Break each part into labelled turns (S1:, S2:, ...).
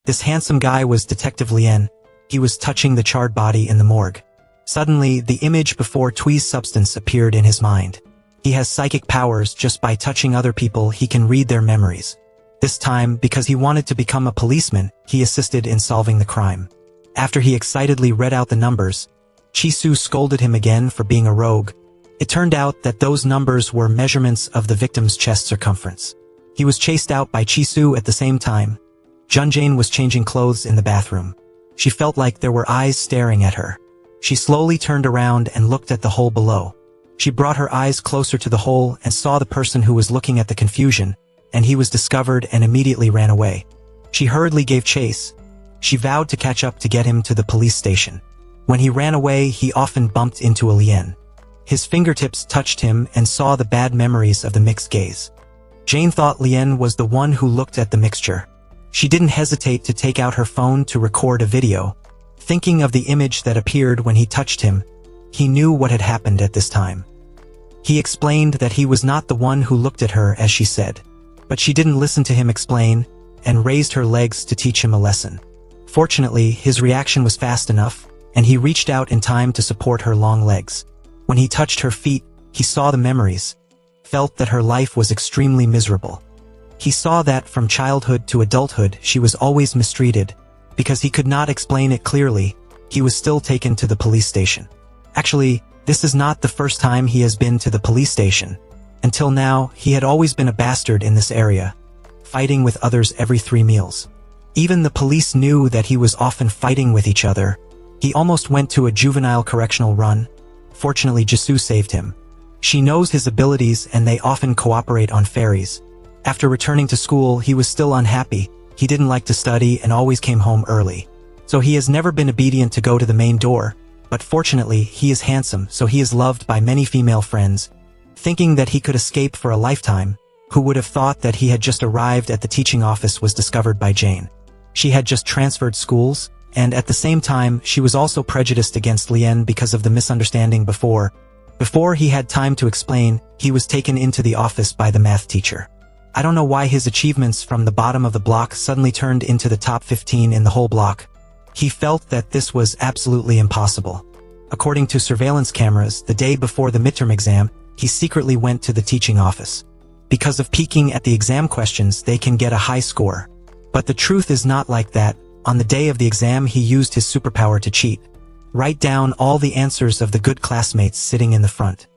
S1: This handsome guy was Detective Lien. He was touching the charred body in the morgue. Suddenly, the image before Thuy's substance appeared in his mind. He has psychic powers. Just by touching other people, he can read their memories. This time, because he wanted to become a policeman, he assisted in solving the crime. After he excitedly read out the numbers, Chi-Su scolded him again for being a rogue. It turned out that those numbers were measurements of the victim's chest circumference. He was chased out by Chi-Su at the same time. Junjane was changing clothes in the bathroom. She felt like there were eyes staring at her. She slowly turned around and looked at the hole below. She brought her eyes closer to the hole and saw the person who was looking at the confusion, and he was discovered and immediately ran away. She hurriedly gave chase. She vowed to catch up to get him to the police station. When he ran away, he often bumped into a Lien. His fingertips touched him and saw the bad memories of the mixed gaze. Jane thought Lien was the one who looked at the mixture. She didn't hesitate to take out her phone to record a video. Thinking of the image that appeared when he touched him, he knew what had happened at this time. He explained that he was not the one who looked at her as she said. But she didn't listen to him explain, and raised her legs to teach him a lesson. Fortunately, his reaction was fast enough, and he reached out in time to support her long legs. When he touched her feet, he saw the memories, felt that her life was extremely miserable. He saw that from childhood to adulthood she was always mistreated. Because he could not explain it clearly, he was still taken to the police station. Actually, this is not the first time he has been to the police station. Until now, he had always been a bastard in this area, fighting with others every 3 meals. Even the police knew that he was often fighting with each other. He almost went to a juvenile correctional run. Fortunately, Jisoo saved him. She knows his abilities and they often cooperate on ferries. After returning to school, he was still unhappy. He didn't like to study and always came home early. So he has never been obedient to go to the main door, but fortunately, he is handsome, so he is loved by many female friends. Thinking that he could escape for a lifetime, who would have thought that he had just arrived at the teaching office was discovered by Jane. She had just transferred schools, and at the same time, she was also prejudiced against Lien because of the misunderstanding before. Before he had time to explain, he was taken into the office by the math teacher. I don't know why his achievements from the bottom of the block suddenly turned into the top 15 in the whole block. He felt that this was absolutely impossible. According to surveillance cameras, the day before the midterm exam, he secretly went to the teaching office. Because of peeking at the exam questions, they can get a high score. But the truth is not like that. On the day of the exam, he used his superpower to cheat. Write down all the answers of the good classmates sitting in the front.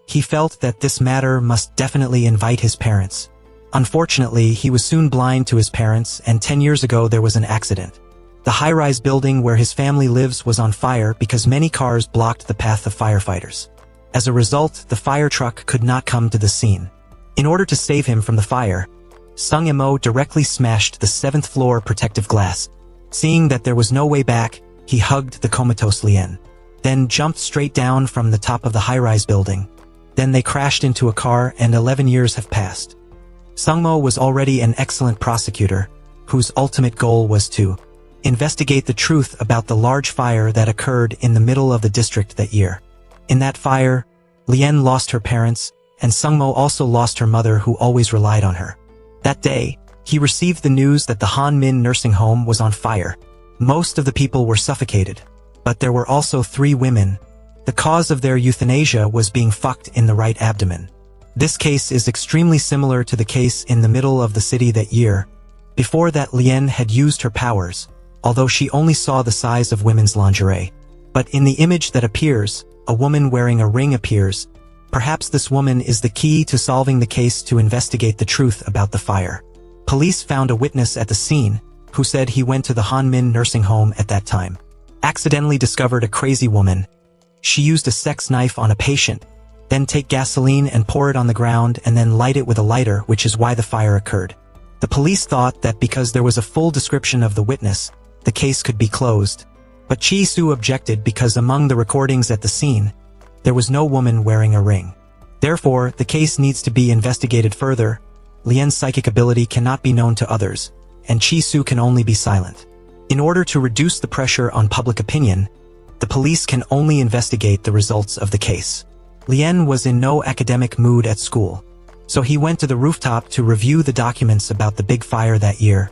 S1: He felt that this matter must definitely invite his parents. Unfortunately, he was soon blind to his parents, and 10 years ago there was an accident. The high-rise building where his family lives was on fire because many cars blocked the path of firefighters. As a result, the fire truck could not come to the scene. In order to save him from the fire, Sung Mo directly smashed the 7th floor protective glass. Seeing that there was no way back, he hugged the comatose Lien. Then jumped straight down from the top of the high-rise building. Then they crashed into a car and 11 years have passed. Sungmo was already an excellent prosecutor, whose ultimate goal was to investigate the truth about the large fire that occurred in the middle of the district that year. In that fire, Lien lost her parents, and Sungmo also lost her mother who always relied on her. That day, he received the news that the Han Min nursing home was on fire. Most of the people were suffocated, but there were also 3 women. The cause of their euthanasia was being fucked in the right abdomen. This case is extremely similar to the case in the middle of the city that year. Before that, Lien had used her powers, although she only saw the size of women's lingerie. But in the image that appears, a woman wearing a ring appears. Perhaps this woman is the key to solving the case to investigate the truth about the fire. Police found a witness at the scene, who said he went to the Han Min nursing home at that time. Accidentally discovered a crazy woman. She used a sex knife on a patient, then take gasoline and pour it on the ground and then light it with a lighter, which is why the fire occurred. The police thought that because there was a full description of the witness, the case could be closed. But Chi-Su objected because among the recordings at the scene, there was no woman wearing a ring. Therefore, the case needs to be investigated further. Lien's psychic ability cannot be known to others, and Chi-Su can only be silent. In order to reduce the pressure on public opinion, the police can only investigate the results of the case. Lien was in no academic mood at school, so he went to the rooftop to review the documents about the big fire that year.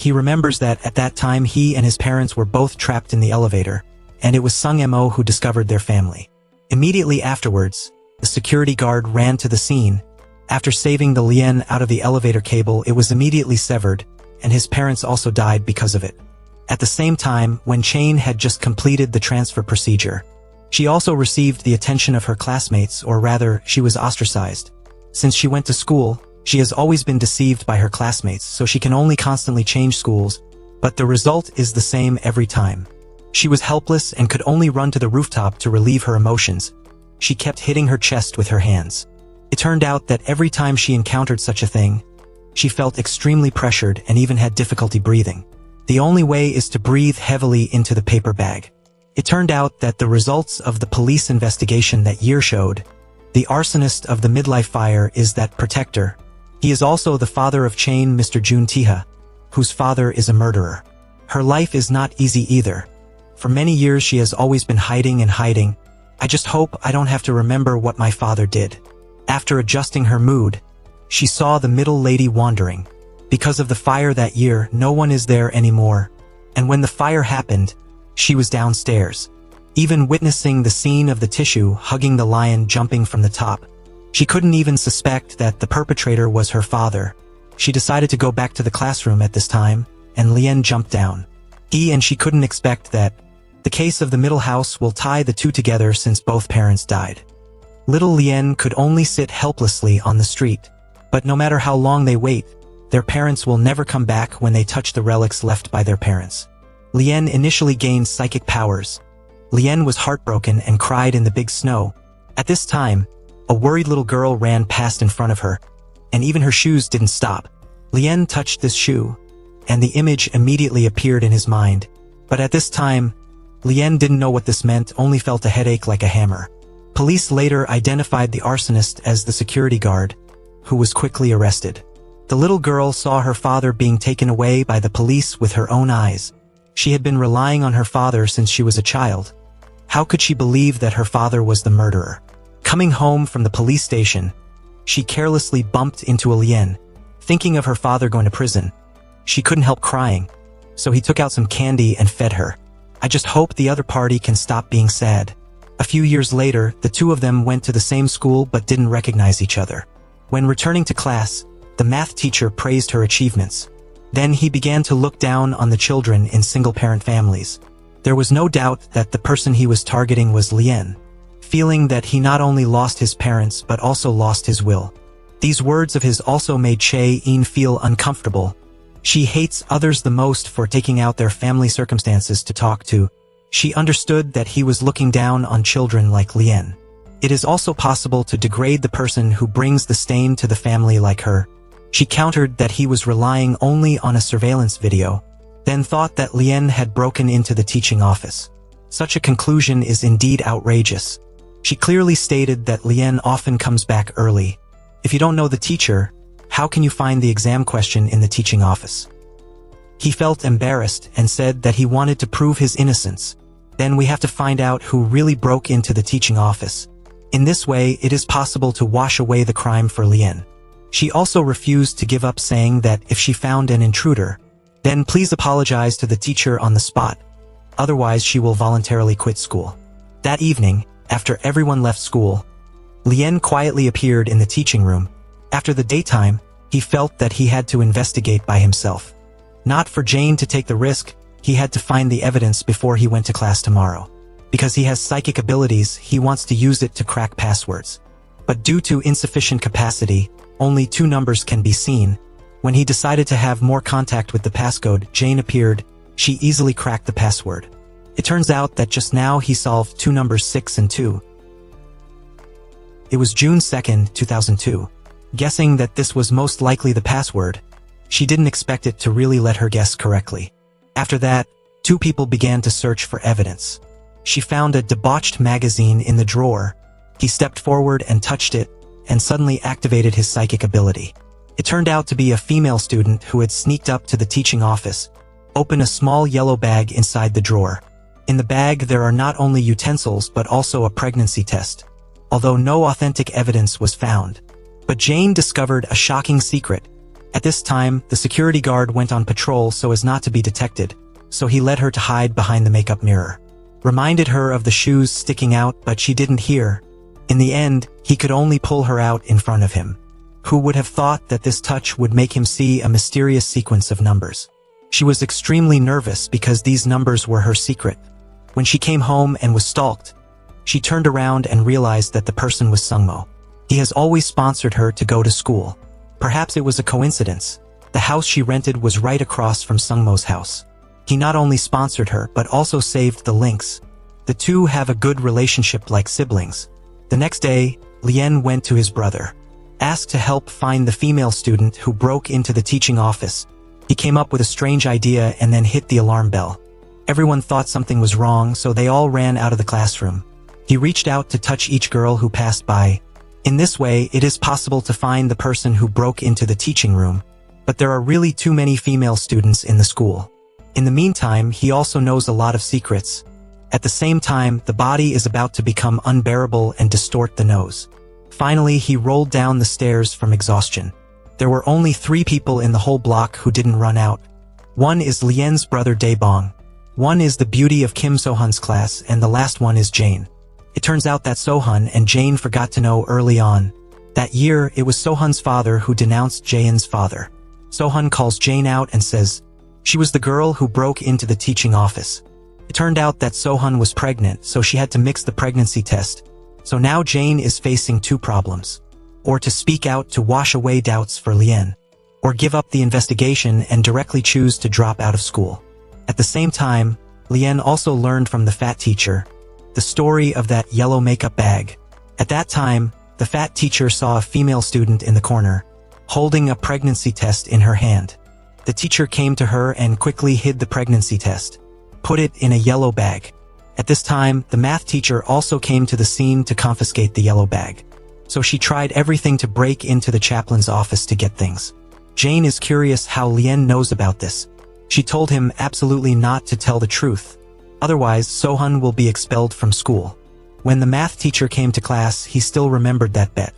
S1: He remembers that at that time he and his parents were both trapped in the elevator, and it was Sung Mo who discovered their family. Immediately afterwards, the security guard ran to the scene. After saving the Lien out of the elevator cable, it was immediately severed, and his parents also died because of it. At the same time, when Chain had just completed the transfer procedure, she also received the attention of her classmates, or rather, she was ostracized. Since she went to school, she has always been deceived by her classmates, so she can only constantly change schools, but the result is the same every time. She was helpless and could only run to the rooftop to relieve her emotions. She kept hitting her chest with her hands. It turned out that every time she encountered such a thing, she felt extremely pressured and even had difficulty breathing. The only way is to breathe heavily into the paper bag. It turned out that the results of the police investigation that year showed the arsonist of the midlife fire is that protector. He is also the father of Chain, Mr. Jun Tiha, whose father is a murderer. Her life is not easy either. For many years she has always been hiding and hiding. I just hope I don't have to remember what my father did. After adjusting her mood, she saw the middle lady wandering. Because of the fire that year, no one is there anymore. And when the fire happened, she was downstairs. Even witnessing the scene of the tissue hugging the lion jumping from the top, she couldn't even suspect that the perpetrator was her father. She decided to go back to the classroom at this time, and Lien jumped down. He and she couldn't expect that the case of the middle house will tie the two together since both parents died. Little Lien could only sit helplessly on the street. But no matter how long they wait, their parents will never come back when they touch the relics left by their parents. Lien initially gained psychic powers. Lien was heartbroken and cried in the big snow. At this time, a worried little girl ran past in front of her, and even her shoes didn't stop. Lien touched this shoe, and the image immediately appeared in his mind. But at this time, Lien didn't know what this meant, only felt a headache like a hammer. Police later identified the arsonist as the security guard, who was quickly arrested. The little girl saw her father being taken away by the police with her own eyes. She had been relying on her father since she was a child. How could she believe that her father was the murderer? Coming home from the police station, she carelessly bumped into a Lien. Thinking of her father going to prison, she couldn't help crying, so he took out some candy and fed her. I just hope the other party can stop being sad. A few years later, the two of them went to the same school but didn't recognize each other. When returning to class, the math teacher praised her achievements. Then he began to look down on the children in single-parent families. There was no doubt that the person he was targeting was Lien, feeling that he not only lost his parents but also lost his will. These words of his also made Chae-in feel uncomfortable. She hates others the most for taking out their family circumstances to talk to. She understood that he was looking down on children like Lien. It is also possible to degrade the person who brings the stain to the family like her. She countered that he was relying only on a surveillance video, then thought that Lien had broken into the teaching office. Such a conclusion is indeed outrageous. She clearly stated that Lien often comes back early. If you don't know the teacher, how can you find the exam question in the teaching office? He felt embarrassed and said that he wanted to prove his innocence. Then we have to find out who really broke into the teaching office. In this way, it is possible to wash away the crime for Lien. She also refused to give up, saying that if she found an intruder, then please apologize to the teacher on the spot. Otherwise, she will voluntarily quit school. That evening, after everyone left school, Lien quietly appeared in the teaching room. After the daytime, he felt that he had to investigate by himself. Not for Jane to take the risk, he had to find the evidence before he went to class tomorrow. Because he has psychic abilities, he wants to use it to crack passwords. But due to insufficient capacity, only 2 numbers can be seen. When he decided to have more contact with the passcode, Jane appeared. She easily cracked the password. It turns out that just now he solved 2 numbers 6 and 2. It was June 2nd, 2002. Guessing that this was most likely the password, she didn't expect it to really let her guess correctly. After that, 2 people began to search for evidence. She found a debauched magazine in the drawer. He stepped forward and touched it, and suddenly activated his psychic ability. It turned out to be a female student who had sneaked up to the teaching office, opened a small yellow bag inside the drawer. In the bag there are not only utensils but also a pregnancy test, although no authentic evidence was found. But Jane discovered a shocking secret. At this time, the security guard went on patrol so as not to be detected, so he led her to hide behind the makeup mirror. Reminded her of the shoes sticking out, but she didn't hear. In the end, he could only pull her out in front of him. Who would have thought that this touch would make him see a mysterious sequence of numbers? She was extremely nervous because these numbers were her secret. When she came home and was stalked, she turned around and realized that the person was Sungmo. He has always sponsored her to go to school. Perhaps it was a coincidence. The house she rented was right across from Sungmo's house. He not only sponsored her but also saved the links. The two have a good relationship like siblings. The next day, Lien went to his brother, asked to help find the female student who broke into the teaching office. He came up with a strange idea and then hit the alarm bell. Everyone thought something was wrong, so they all ran out of the classroom. He reached out to touch each girl who passed by. In this way, it is possible to find the person who broke into the teaching room. But there are really too many female students in the school. In the meantime, he also knows a lot of secrets. At the same time, the body is about to become unbearable and distort the nose. Finally, he rolled down the stairs from exhaustion. There were only 3 people in the whole block who didn't run out. One is Lien's brother Daebong. One is the beauty of Kim Sohun's class, and the last one is Jane. It turns out that Sohun and Jane forgot to know early on. That year, it was Sohun's father who denounced Jaeun's father. Sohun calls Jane out and says she was the girl who broke into the teaching office. It turned out that Sohun was pregnant, so she had to mix the pregnancy test. So now Jane is facing 2 problems. Or to speak out to wash away doubts for Lien. Or give up the investigation and directly choose to drop out of school. At the same time, Lien also learned from the fat teacher the story of that yellow makeup bag. At that time, the fat teacher saw a female student in the corner, holding a pregnancy test in her hand. The teacher came to her and quickly hid the pregnancy test, put it in a yellow bag. At this time, the math teacher also came to the scene to confiscate the yellow bag. So she tried everything to break into the chaplain's office to get things. Jane is curious how Lien knows about this. She told him absolutely not to tell the truth. Otherwise, Sohun will be expelled from school. When the math teacher came to class, he still remembered that bet.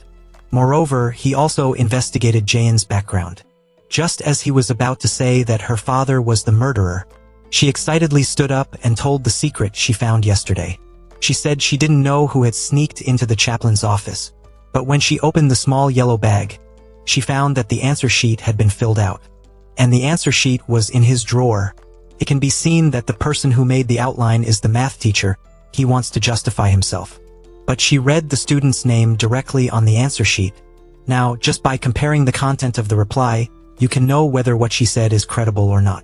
S1: Moreover, he also investigated Jaeun's background. Just as he was about to say that her father was the murderer, she excitedly stood up and told the secret she found yesterday. She said she didn't know who had sneaked into the chaplain's office. But when she opened the small yellow bag, she found that the answer sheet had been filled out. And the answer sheet was in his drawer. It can be seen that the person who made the outline is the math teacher. He wants to justify himself. But she read the student's name directly on the answer sheet. Now, just by comparing the content of the reply, you can know whether what she said is credible or not.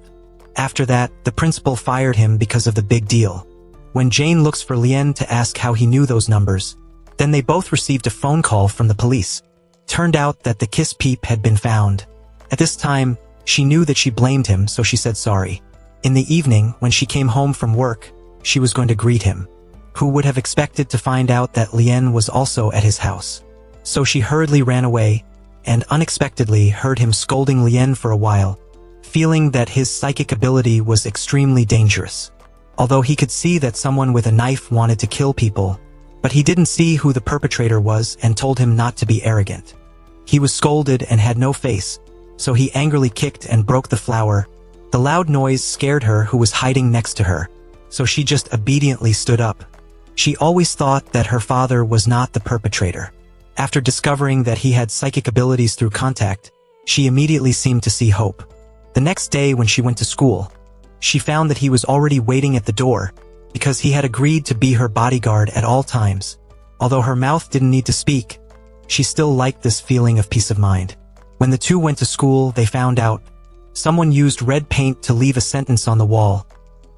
S1: After that, the principal fired him because of the big deal. When Jane looks for Lien to ask how he knew those numbers, then they both received a phone call from the police. Turned out that the kiss peep had been found. At this time, she knew that she blamed him, so she said sorry. In the evening, when she came home from work, she was going to greet him. Who would have expected to find out that Lien was also at his house? So she hurriedly ran away, and unexpectedly heard him scolding Lien for a while, feeling that his psychic ability was extremely dangerous. Although he could see that someone with a knife wanted to kill people, but he didn't see who the perpetrator was and told him not to be arrogant. He was scolded and had no face, so he angrily kicked and broke the flower. The loud noise scared her who was hiding next to her, so she just obediently stood up. She always thought that her father was not the perpetrator. After discovering that he had psychic abilities through contact, she immediately seemed to see hope. The next day when she went to school, she found that he was already waiting at the door, because he had agreed to be her bodyguard at all times. Although her mouth didn't need to speak, she still liked this feeling of peace of mind. When the two went to school, they found out someone used red paint to leave a sentence on the wall.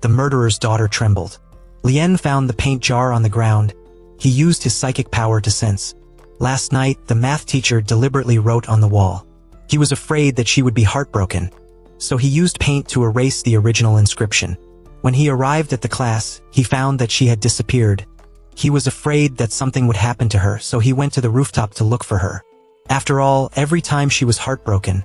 S1: The murderer's daughter trembled. Lien found the paint jar on the ground. He used his psychic power to sense. Last night, the math teacher deliberately wrote on the wall. He was afraid that she would be heartbroken, so he used paint to erase the original inscription. When he arrived at the class, he found that she had disappeared. He was afraid that something would happen to her, so he went to the rooftop to look for her. After all, every time she was heartbroken,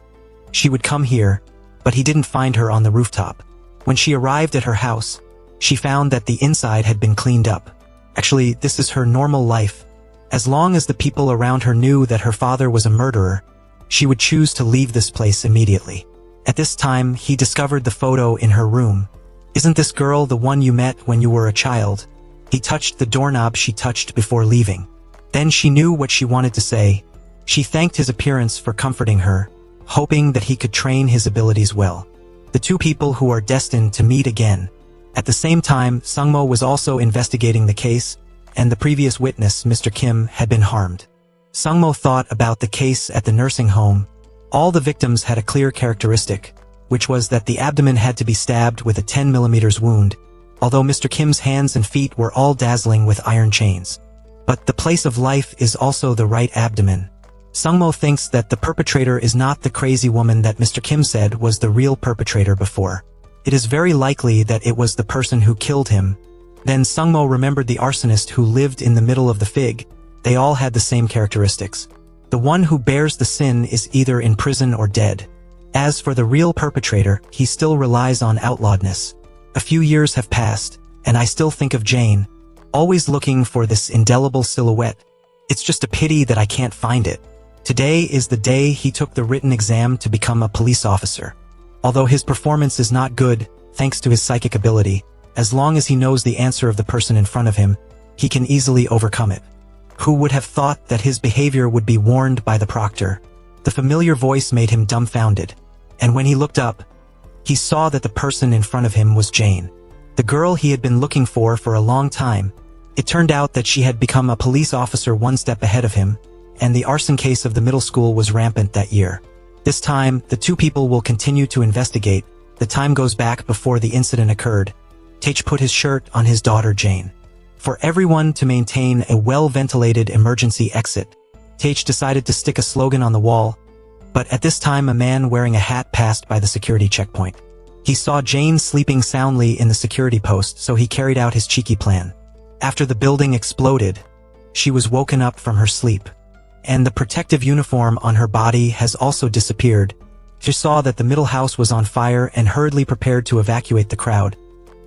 S1: she would come here, but he didn't find her on the rooftop. When she arrived at her house, she found that the inside had been cleaned up. Actually, this is her normal life. As long as the people around her knew that her father was a murderer, she would choose to leave this place immediately. At this time, he discovered the photo in her room. "Isn't this girl the one you met when you were a child?" He touched the doorknob she touched before leaving. Then she knew what she wanted to say. She thanked his appearance for comforting her, hoping that he could train his abilities well. The two people who are destined to meet again. At the same time, Sungmo was also investigating the case, and the previous witness, Mr. Kim, had been harmed. Sungmo thought about the case at the nursing home. All the victims had a clear characteristic, which was that the abdomen had to be stabbed with a 10mm wound, although Mr. Kim's hands and feet were all dazzling with iron chains. But the place of life is also the right abdomen. Sungmo thinks that the perpetrator is not the crazy woman that Mr. Kim said was the real perpetrator before. It is very likely that it was the person who killed him. Then Sungmo remembered the arsonist who lived in the middle of the fig. They all had the same characteristics. The one who bears the sin is either in prison or dead. As for the real perpetrator, he still relies on outlawedness. A few years have passed, and I still think of Jane, always looking for this indelible silhouette. It's just a pity that I can't find it. Today is the day he took the written exam to become a police officer. Although his performance is not good, thanks to his psychic ability, as long as he knows the answer of the person in front of him, he can easily overcome it. Who would have thought that his behavior would be warned by the proctor? The familiar voice made him dumbfounded, and when he looked up, he saw that the person in front of him was Jane, the girl he had been looking for a long time. It turned out that she had become a police officer one step ahead of him, and the arson case of the middle school was rampant that year. This time, the two people will continue to investigate. The time goes back before the incident occurred. Tage put his shirt on his daughter Jane. For everyone to maintain a well-ventilated emergency exit, Tage decided to stick a slogan on the wall, but at this time a man wearing a hat passed by the security checkpoint. He saw Jane sleeping soundly in the security post, so he carried out his cheeky plan. After the building exploded, she was woken up from her sleep, and the protective uniform on her body has also disappeared. She saw that the middle house was on fire and hurriedly prepared to evacuate the crowd,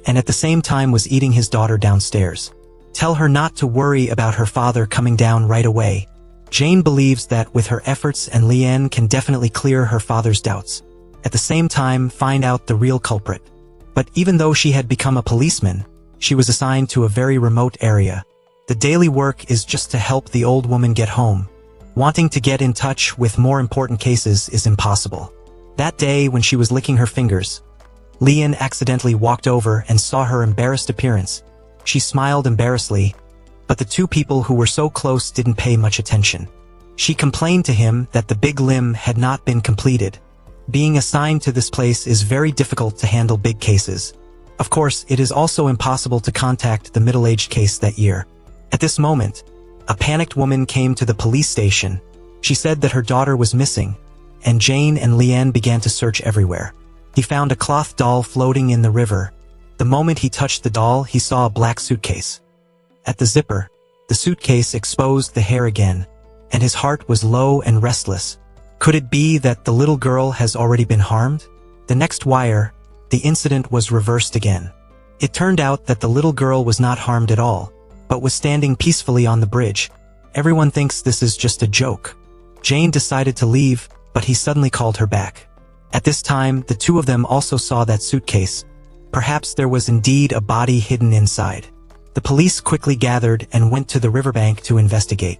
S1: and at the same time was eating his daughter downstairs. Tell her not to worry about her father coming down right away. Jane believes that with her efforts and Lian can definitely clear her father's doubts. At the same time, find out the real culprit. But even though she had become a policeman, she was assigned to a very remote area. The daily work is just to help the old woman get home. Wanting to get in touch with more important cases is impossible. That day, when she was licking her fingers, Lian accidentally walked over and saw her embarrassed appearance. She smiled embarrassedly, but the two people who were so close didn't pay much attention. She complained to him that the big limb had not been completed. Being assigned to this place is very difficult to handle big cases. Of course, it is also impossible to contact the middle-aged case that year. At this moment, a panicked woman came to the police station. She said that her daughter was missing, and Jane and Lian began to search everywhere. He found a cloth doll floating in the river. The moment he touched the doll, he saw a black suitcase. At the zipper, the suitcase exposed the hair again, and his heart was low and restless. Could it be that the little girl has already been harmed? The next wire, the incident was reversed again. It turned out that the little girl was not harmed at all, but was standing peacefully on the bridge. Everyone thinks this is just a joke. Jane decided to leave, but he suddenly called her back. At this time, the two of them also saw that suitcase. Perhaps there was indeed a body hidden inside. The police quickly gathered and went to the riverbank to investigate.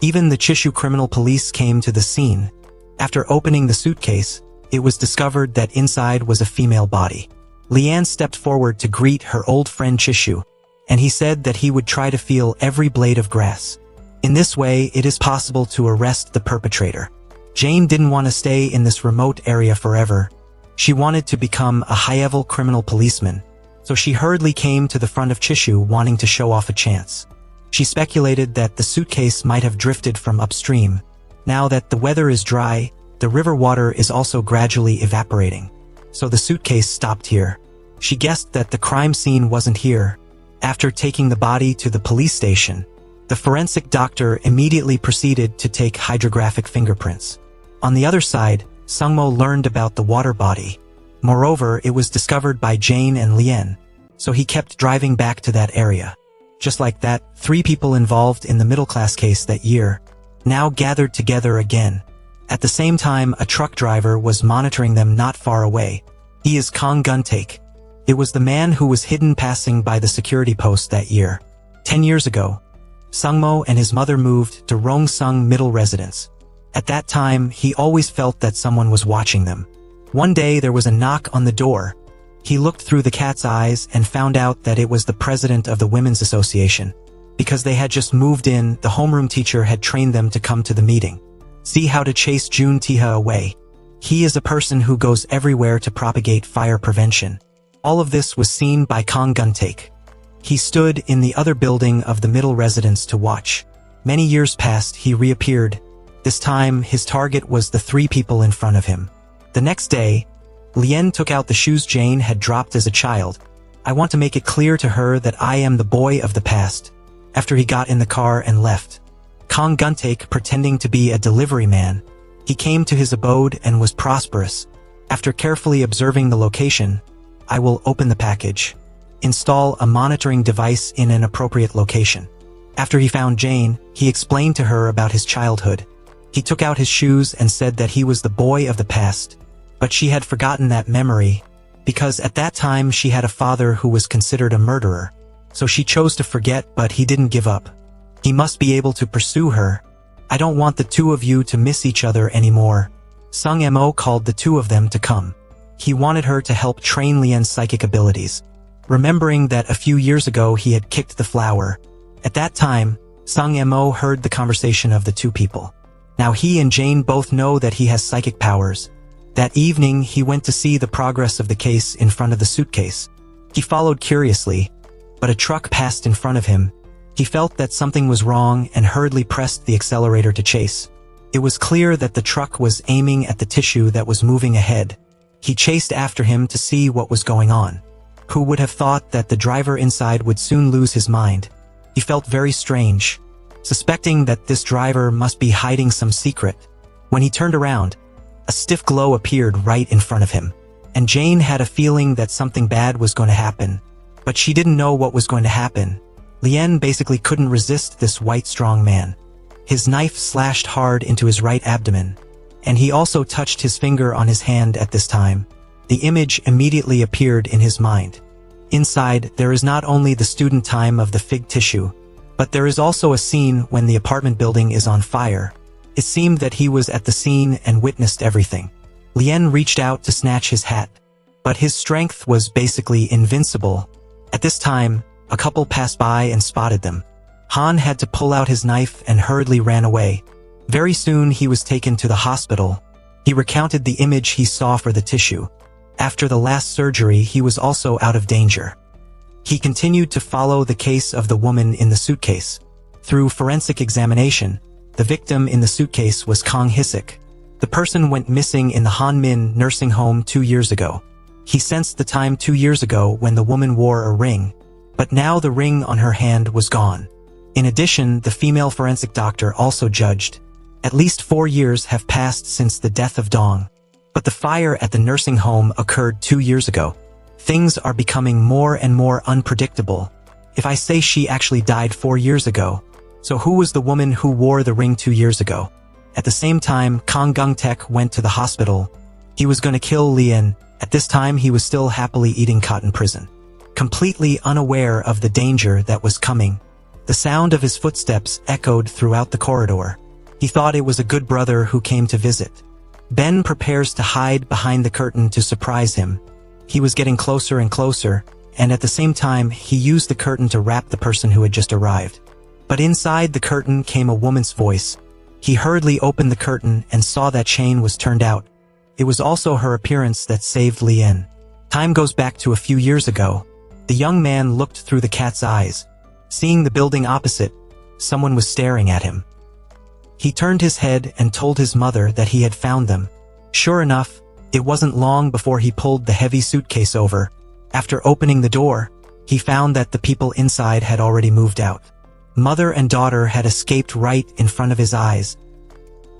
S1: Even the Chishu criminal police came to the scene. After opening the suitcase, it was discovered that inside was a female body. Lian stepped forward to greet her old friend Chishu, and he said that he would try to feel every blade of grass. In this way, it is possible to arrest the perpetrator. Jane didn't want to stay in this remote area forever. She wanted to become a high-level criminal policeman, so she hurriedly came to the front of Chishu wanting to show off a chance. She speculated that the suitcase might have drifted from upstream. Now that the weather is dry, the river water is also gradually evaporating, so the suitcase stopped here. She guessed that the crime scene wasn't here. After taking the body to the police station, the forensic doctor immediately proceeded to take hydrographic fingerprints. On the other side, Sungmo learned about the water body. Moreover, it was discovered by Jane and Lian, so he kept driving back to that area. Just like that, 3 people involved in the middle-class case that year now gathered together again. At the same time, a truck driver was monitoring them not far away. He is Kang Gun-taek. It was the man who was hidden passing by the security post that year. 10 years ago, Sungmo and his mother moved to Rongsung Middle Residence. At that time, he always felt that someone was watching them. One day there was a knock on the door. He looked through the cat's eyes and found out that it was the president of the Women's Association. Because they had just moved in, the homeroom teacher had trained them to come to the meeting. See how to chase Jun Tiha away. He is a person who goes everywhere to propagate fire prevention. All of this was seen by Kang Gun-taek. He stood in the other building of the middle residence to watch. Many years passed, he reappeared. This time, his target was the 3 people in front of him. The next day, Lien took out the shoes Jane had dropped as a child. I want to make it clear to her that I am the boy of the past. After he got in the car and left, Kang Gun-taek, pretending to be a delivery man, he came to his abode and was prosperous. After carefully observing the location, I will open the package. Install a monitoring device in an appropriate location. After he found Jane, he explained to her about his childhood. He took out his shoes and said that he was the boy of the past. But she had forgotten that memory, because at that time she had a father who was considered a murderer. So she chose to forget, but he didn't give up. He must be able to pursue her. I don't want the 2 of you to miss each other anymore. Sung Mo called the 2 of them to come. He wanted her to help train Lien's psychic abilities. Remembering that a few years ago he had kicked the flower. At that time, Sung Mo heard the conversation of the 2 people. Now he and Jane both know that he has psychic powers. That evening, he went to see the progress of the case in front of the suitcase. He followed curiously, but a truck passed in front of him. He felt that something was wrong and hurriedly pressed the accelerator to chase. It was clear that the truck was aiming at the tissue that was moving ahead. He chased after him to see what was going on. Who would have thought that the driver inside would soon lose his mind? He felt very strange, suspecting that this driver must be hiding some secret. When he turned around, a stiff glow appeared right in front of him, and Jane had a feeling that something bad was going to happen, but she didn't know what was going to happen. Lien basically couldn't resist this white strong man. His knife slashed hard into his right abdomen, and he also touched his finger on his hand at this time. The image immediately appeared in his mind. Inside, there is not only the student time of the fig tissue, but there is also a scene when the apartment building is on fire. It seemed that he was at the scene and witnessed everything. Lien reached out to snatch his hat, but his strength was basically invincible. At this time, a couple passed by and spotted them. Han had to pull out his knife and hurriedly ran away. Very soon he was taken to the hospital. He recounted the image he saw for the tissue. After the last surgery, he was also out of danger. He continued to follow the case of the woman in the suitcase. Through forensic examination, the victim in the suitcase was Kang Hisik. The person went missing in the Hanmin nursing home 2 years ago. He sensed the time 2 years ago when the woman wore a ring, but now the ring on her hand was gone. In addition, the female forensic doctor also judged. At least 4 years have passed since the death of Dong. But the fire at the nursing home occurred 2 years ago. Things are becoming more and more unpredictable. If I say she actually died 4 years ago, so who was the woman who wore the ring 2 years ago? At the same time, Kang Gun-taek went to the hospital. He was going to kill Lien. At this time, he was still happily eating cotton prison, completely unaware of the danger that was coming. The sound of his footsteps echoed throughout the corridor. He thought it was a good brother who came to visit. Ben prepares to hide behind the curtain to surprise him. He was getting closer and closer, and at the same time, he used the curtain to wrap the person who had just arrived. But inside the curtain came a woman's voice. He hurriedly opened the curtain and saw that Shane was turned out. It was also her appearance that saved Lien. Time goes back to a few years ago. The young man looked through the cat's eyes. Seeing the building opposite, someone was staring at him. He turned his head and told his mother that he had found them. Sure enough, it wasn't long before he pulled the heavy suitcase over. After opening the door, he found that the people inside had already moved out. Mother and daughter had escaped right in front of his eyes.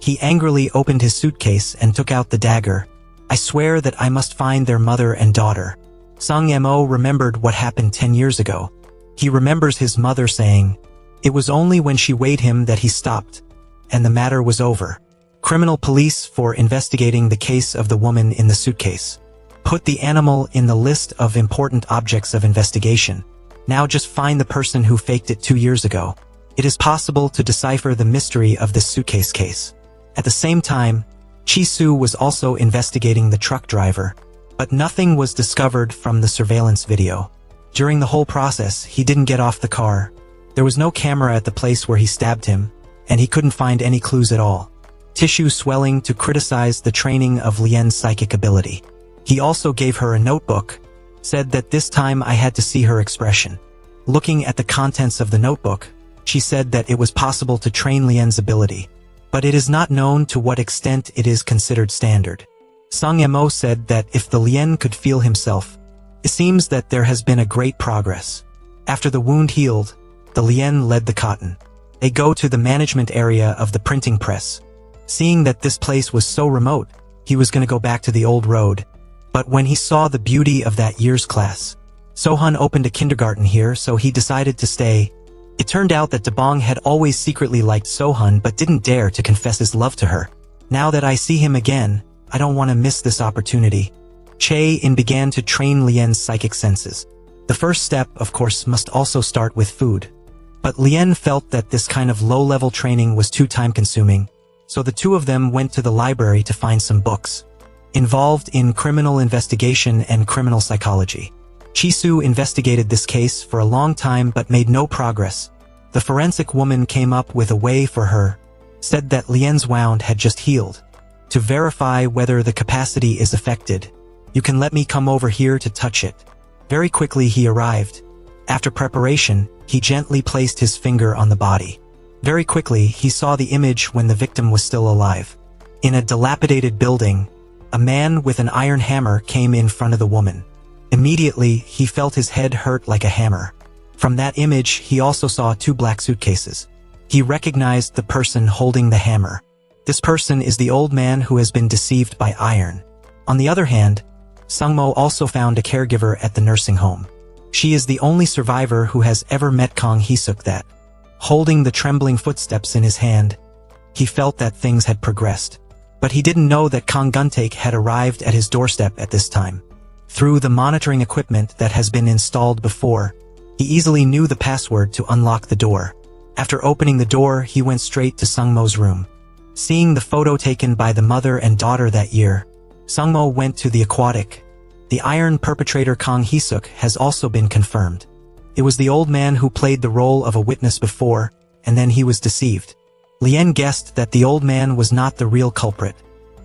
S1: He angrily opened his suitcase and took out the dagger. I swear that I must find their mother and daughter. Sung Mo remembered what happened 10 years ago. He remembers his mother saying, it was only when she weighed him that he stopped, and the matter was over. Criminal police for investigating the case of the woman in the suitcase. Put the animal in the list of important objects of investigation. Now just find the person who faked it 2 years ago. It is possible to decipher the mystery of this suitcase case. At the same time, Chi-Soo was also investigating the truck driver, but nothing was discovered from the surveillance video. During the whole process, he didn't get off the car. There was no camera at the place where he stabbed him, and he couldn't find any clues at all. Tissue swelling to criticize the training of Lien's psychic ability. He also gave her a notebook, said that this time I had to see her expression. Looking at the contents of the notebook, she said that it was possible to train Lien's ability, but it is not known to what extent it is considered standard. Sung Mo said that if the Lien could feel himself, it seems that there has been a great progress. After the wound healed, the Lien led the cotton. They go to the management area of the printing press. Seeing that this place was so remote, he was going to go back to the old road. But when he saw the beauty of that year's class, Sohun opened a kindergarten here, so he decided to stay. It turned out that Dabong had always secretly liked Sohun but didn't dare to confess his love to her. Now that I see him again, I don't want to miss this opportunity. Chae-in began to train Lien's psychic senses. The first step, of course, must also start with food. But Lien felt that this kind of low-level training was too time-consuming, so the two of them went to the library to find some books involved in criminal investigation and criminal psychology. Chi-Soo investigated this case for a long time but made no progress. The forensic woman came up with a way for her, said that Lien's wound had just healed. To verify whether the capacity is affected, you can let me come over here to touch it. Very quickly he arrived. After preparation, he gently placed his finger on the body. Very quickly he saw the image when the victim was still alive. In a dilapidated building, a man with an iron hammer came in front of the woman. Immediately, he felt his head hurt like a hammer. From that image, he also saw 2 black suitcases. He recognized the person holding the hammer. This person is the old man who has been deceived by iron. On the other hand, Sungmo also found a caregiver at the nursing home. She is the only survivor who has ever met Kang Hee-suk that. Holding the trembling footsteps in his hand, he felt that things had progressed. But he didn't know that Kang Guntaek had arrived at his doorstep at this time. Through the monitoring equipment that has been installed before, he easily knew the password to unlock the door. After opening the door, he went straight to Sungmo's room. Seeing the photo taken by the mother and daughter that year, Sungmo went to the aquatic. The iron perpetrator Kang Hee-suk has also been confirmed. It was the old man who played the role of a witness before, and then he was deceived. Lien guessed that the old man was not the real culprit.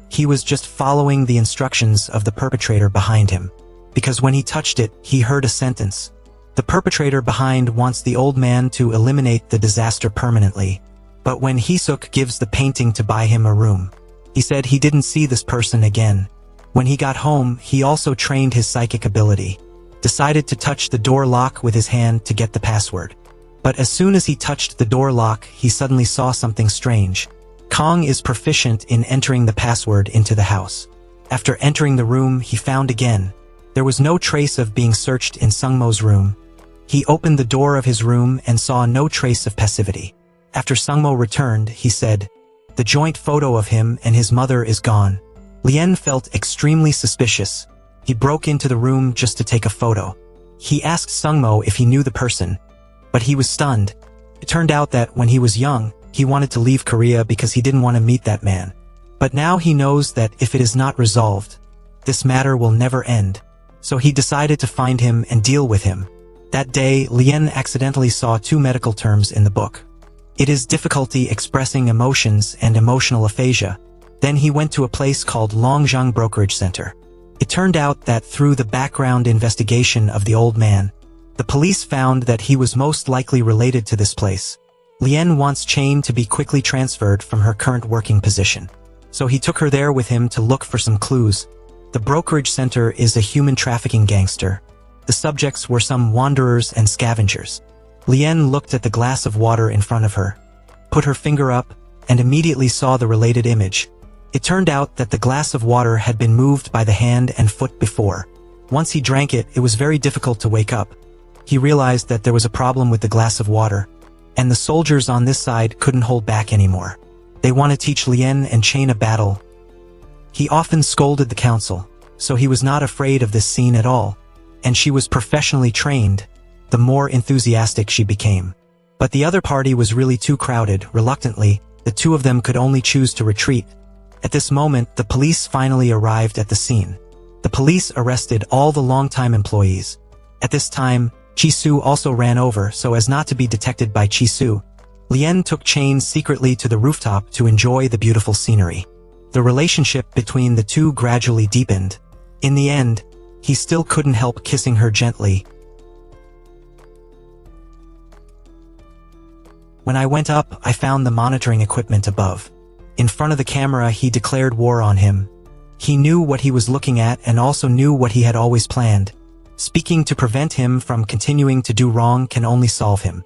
S1: He was just following the instructions of the perpetrator behind him. Because when he touched it, he heard a sentence. The perpetrator behind wants the old man to eliminate the disaster permanently. But when Hee-suk gives the painting to buy him a room, he said he didn't see this person again. When he got home, he also trained his psychic ability. Decided to touch the door lock with his hand to get the password. But as soon as he touched the door lock, he suddenly saw something strange. Kang is proficient in entering the password into the house. After entering the room, he found again. There was no trace of being searched in Sungmo's room. He opened the door of his room and saw no trace of passivity. After Sungmo returned, he said, "The joint photo of him and his mother is gone." Lien felt extremely suspicious. He broke into the room just to take a photo. He asked Sungmo if he knew the person, but he was stunned. It turned out that when he was young, he wanted to leave Korea because he didn't want to meet that man. But now he knows that if it is not resolved, this matter will never end. So he decided to find him and deal with him. That day, Lien accidentally saw 2 medical terms in the book. It is difficulty expressing emotions and emotional aphasia. Then he went to a place called Longjiang Brokerage Center. It turned out that through the background investigation of the old man, the police found that he was most likely related to this place. Lien wants Chain to be quickly transferred from her current working position. So he took her there with him to look for some clues. The brokerage center is a human trafficking gangster. The subjects were some wanderers and scavengers. Lien looked at the glass of water in front of her, put her finger up, and immediately saw the related image. It turned out that the glass of water had been moved by the hand and foot before. Once he drank it, it was very difficult to wake up. He realized that there was a problem with the glass of water, and the soldiers on this side couldn't hold back anymore. They want to teach Lien and Chain a battle. He often scolded the council, so he was not afraid of this scene at all, and she was professionally trained, the more enthusiastic she became. But the other party was really too crowded. Reluctantly, the two of them could only choose to retreat. At this moment, the police finally arrived at the scene. The police arrested all the longtime employees. At this time, Chisu also ran over so as not to be detected by Chisu. Lien took Chain secretly to the rooftop to enjoy the beautiful scenery. The relationship between the two gradually deepened. In the end, he still couldn't help kissing her gently. When I went up, I found the monitoring equipment above. In front of the camera, he declared war on him. He knew what he was looking at and also knew what he had always planned. Speaking to prevent him from continuing to do wrong can only solve him.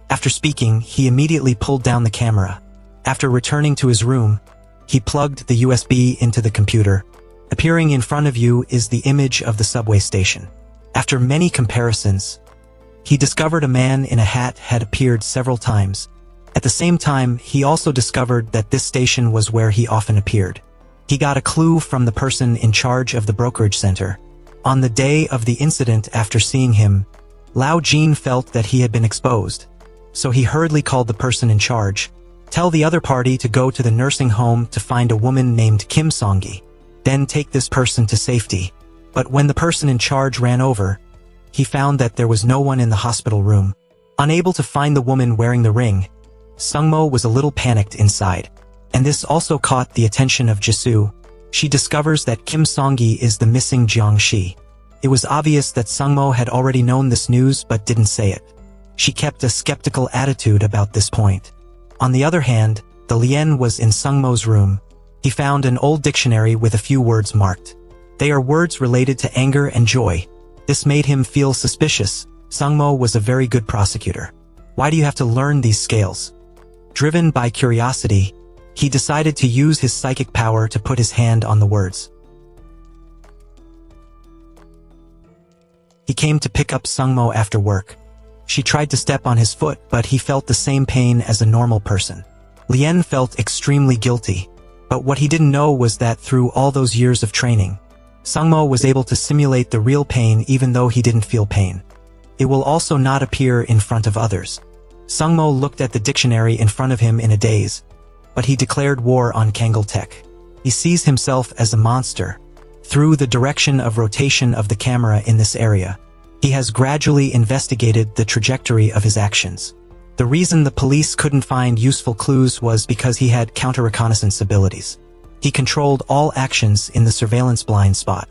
S1: After speaking, he immediately pulled down the camera. After returning to his room, he plugged the USB into the computer. Appearing in front of you is the image of the subway station. After many comparisons, he discovered a man in a hat had appeared several times. At the same time, he also discovered that this station was where he often appeared. He got a clue from the person in charge of the brokerage center. On the day of the incident, after seeing him, Lao Jin felt that he had been exposed. So he hurriedly called the person in charge. Tell the other party to go to the nursing home to find a woman named Kim Song-gi. Then take this person to safety. But when the person in charge ran over, he found that there was no one in the hospital room. Unable to find the woman wearing the ring, Sungmo was a little panicked inside. And this also caught the attention of Jisoo. She discovers that Kim Song-gi is the missing Jiangxi. It was obvious that Sungmo had already known this news but didn't say it. She kept a skeptical attitude about this point. On the other hand, the Lien was in Sungmo's room. He found an old dictionary with a few words marked. They are words related to anger and joy. This made him feel suspicious. Sungmo was a very good prosecutor. Why do you have to learn these scales? Driven by curiosity, he decided to use his psychic power to put his hand on the words. He came to pick up Sungmo after work. She tried to step on his foot, but he felt the same pain as a normal person. Lien felt extremely guilty, but what he didn't know was that through all those years of training, Sungmo was able to simulate the real pain even though he didn't feel pain. It will also not appear in front of others. Sungmo looked at the dictionary in front of him in a daze, but he declared war on Kangol Tech. He sees himself as a monster. Through the direction of rotation of the camera in this area, he has gradually investigated the trajectory of his actions. The reason the police couldn't find useful clues was because he had counter-reconnaissance abilities. He controlled all actions in the surveillance blind spot.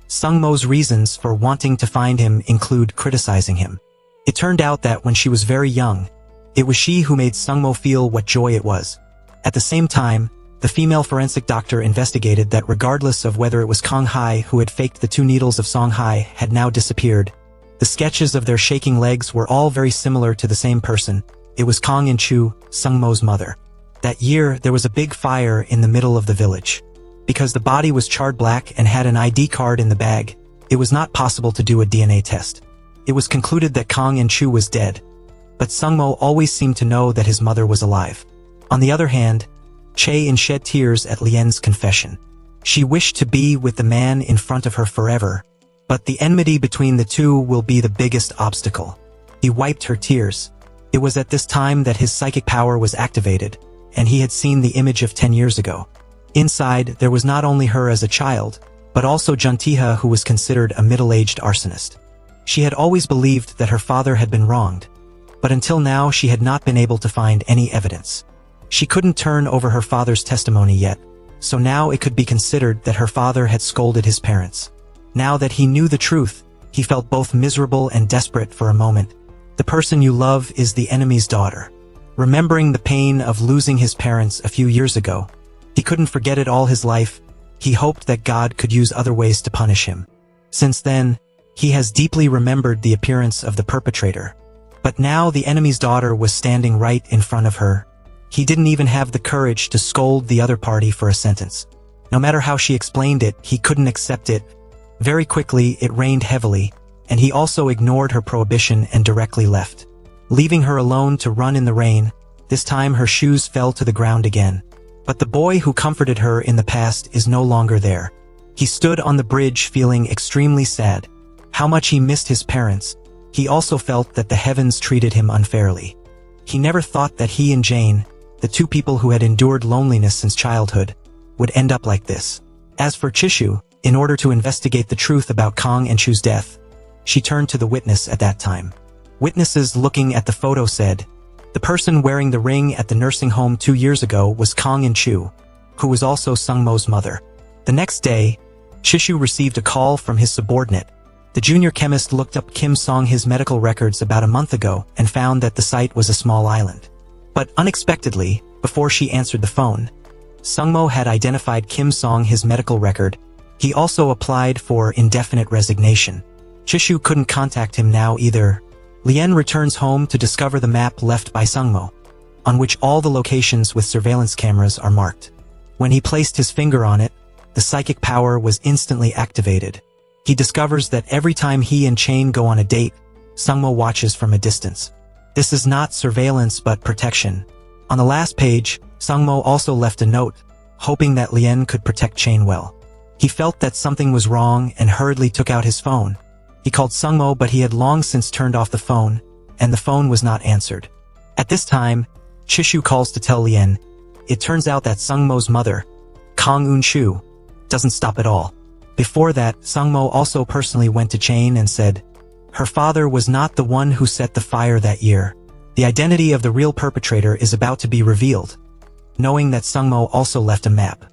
S1: Sungmo's reasons for wanting to find him include criticizing him. It turned out that when she was very young, it was she who made Sungmo feel what joy it was. At the same time, the female forensic doctor investigated that regardless of whether it was Kong Hai who had faked the 2 needles of Song Hai had now disappeared. The sketches of their shaking legs were all very similar to the same person. It was Kong In-chu, Sungmo's mother. That year, there was a big fire in the middle of the village. Because the body was charred black and had an ID card in the bag, it was not possible to do a DNA test. It was concluded that Kong In-chu was dead. But Sungmo always seemed to know that his mother was alive. On the other hand, Chae-in shed tears at Lien's confession. She wished to be with the man in front of her forever, but the enmity between the two will be the biggest obstacle. He wiped her tears. It was at this time that his psychic power was activated, and he had seen the image of 10 years ago. Inside, there was not only her as a child, but also Juntiha, who was considered a middle-aged arsonist. She had always believed that her father had been wronged, but until now she had not been able to find any evidence. She couldn't turn over her father's testimony yet, so now it could be considered that her father had scolded his parents. Now that he knew the truth, he felt both miserable and desperate for a moment. The person you love is the enemy's daughter. Remembering the pain of losing his parents a few years ago, he couldn't forget it all his life. He hoped that God could use other ways to punish him. Since then, he has deeply remembered the appearance of the perpetrator. But now the enemy's daughter was standing right in front of her. He didn't even have the courage to scold the other party for a sentence. No matter how she explained it, he couldn't accept it. Very quickly, it rained heavily, and he also ignored her prohibition and directly left. Leaving her alone to run in the rain, this time her shoes fell to the ground again. But the boy who comforted her in the past is no longer there. He stood on the bridge feeling extremely sad. How much he missed his parents. He also felt that the heavens treated him unfairly. He never thought that he and Jane, the two people who had endured loneliness since childhood, would end up like this. As for Chishu, in order to investigate the truth about Kong and Chu's death, she turned to the witness at that time. Witnesses looking at the photo said, the person wearing the ring at the nursing home 2 years ago was Kong and Chu, who was also Sungmo's mother. The next day, Chishu received a call from his subordinate. The junior chemist looked up Kim Song-his medical records about a month ago and found that the site was a small island. But unexpectedly, before she answered the phone, Sungmo had identified Kim Song-his medical record. He also applied for indefinite resignation. Chishu couldn't contact him now either. Lien returns home to discover the map left by Sungmo, on which all the locations with surveillance cameras are marked. When he placed his finger on it, the psychic power was instantly activated. He discovers that every time he and Chain go on a date, Sungmo watches from a distance. This is not surveillance but protection. On the last page, Sungmo also left a note, hoping that Lien could protect Chain well. He felt that something was wrong and hurriedly took out his phone. He called Sungmo, but he had long since turned off the phone, and the phone was not answered. At this time, Chishu calls to tell Lien. It turns out that Sungmo's mother, Kong Un-chu, doesn't stop at all. Before that, Sungmo also personally went to Chain and said, her father was not the one who set the fire that year. The identity of the real perpetrator is about to be revealed. Knowing that Sungmo also left a map,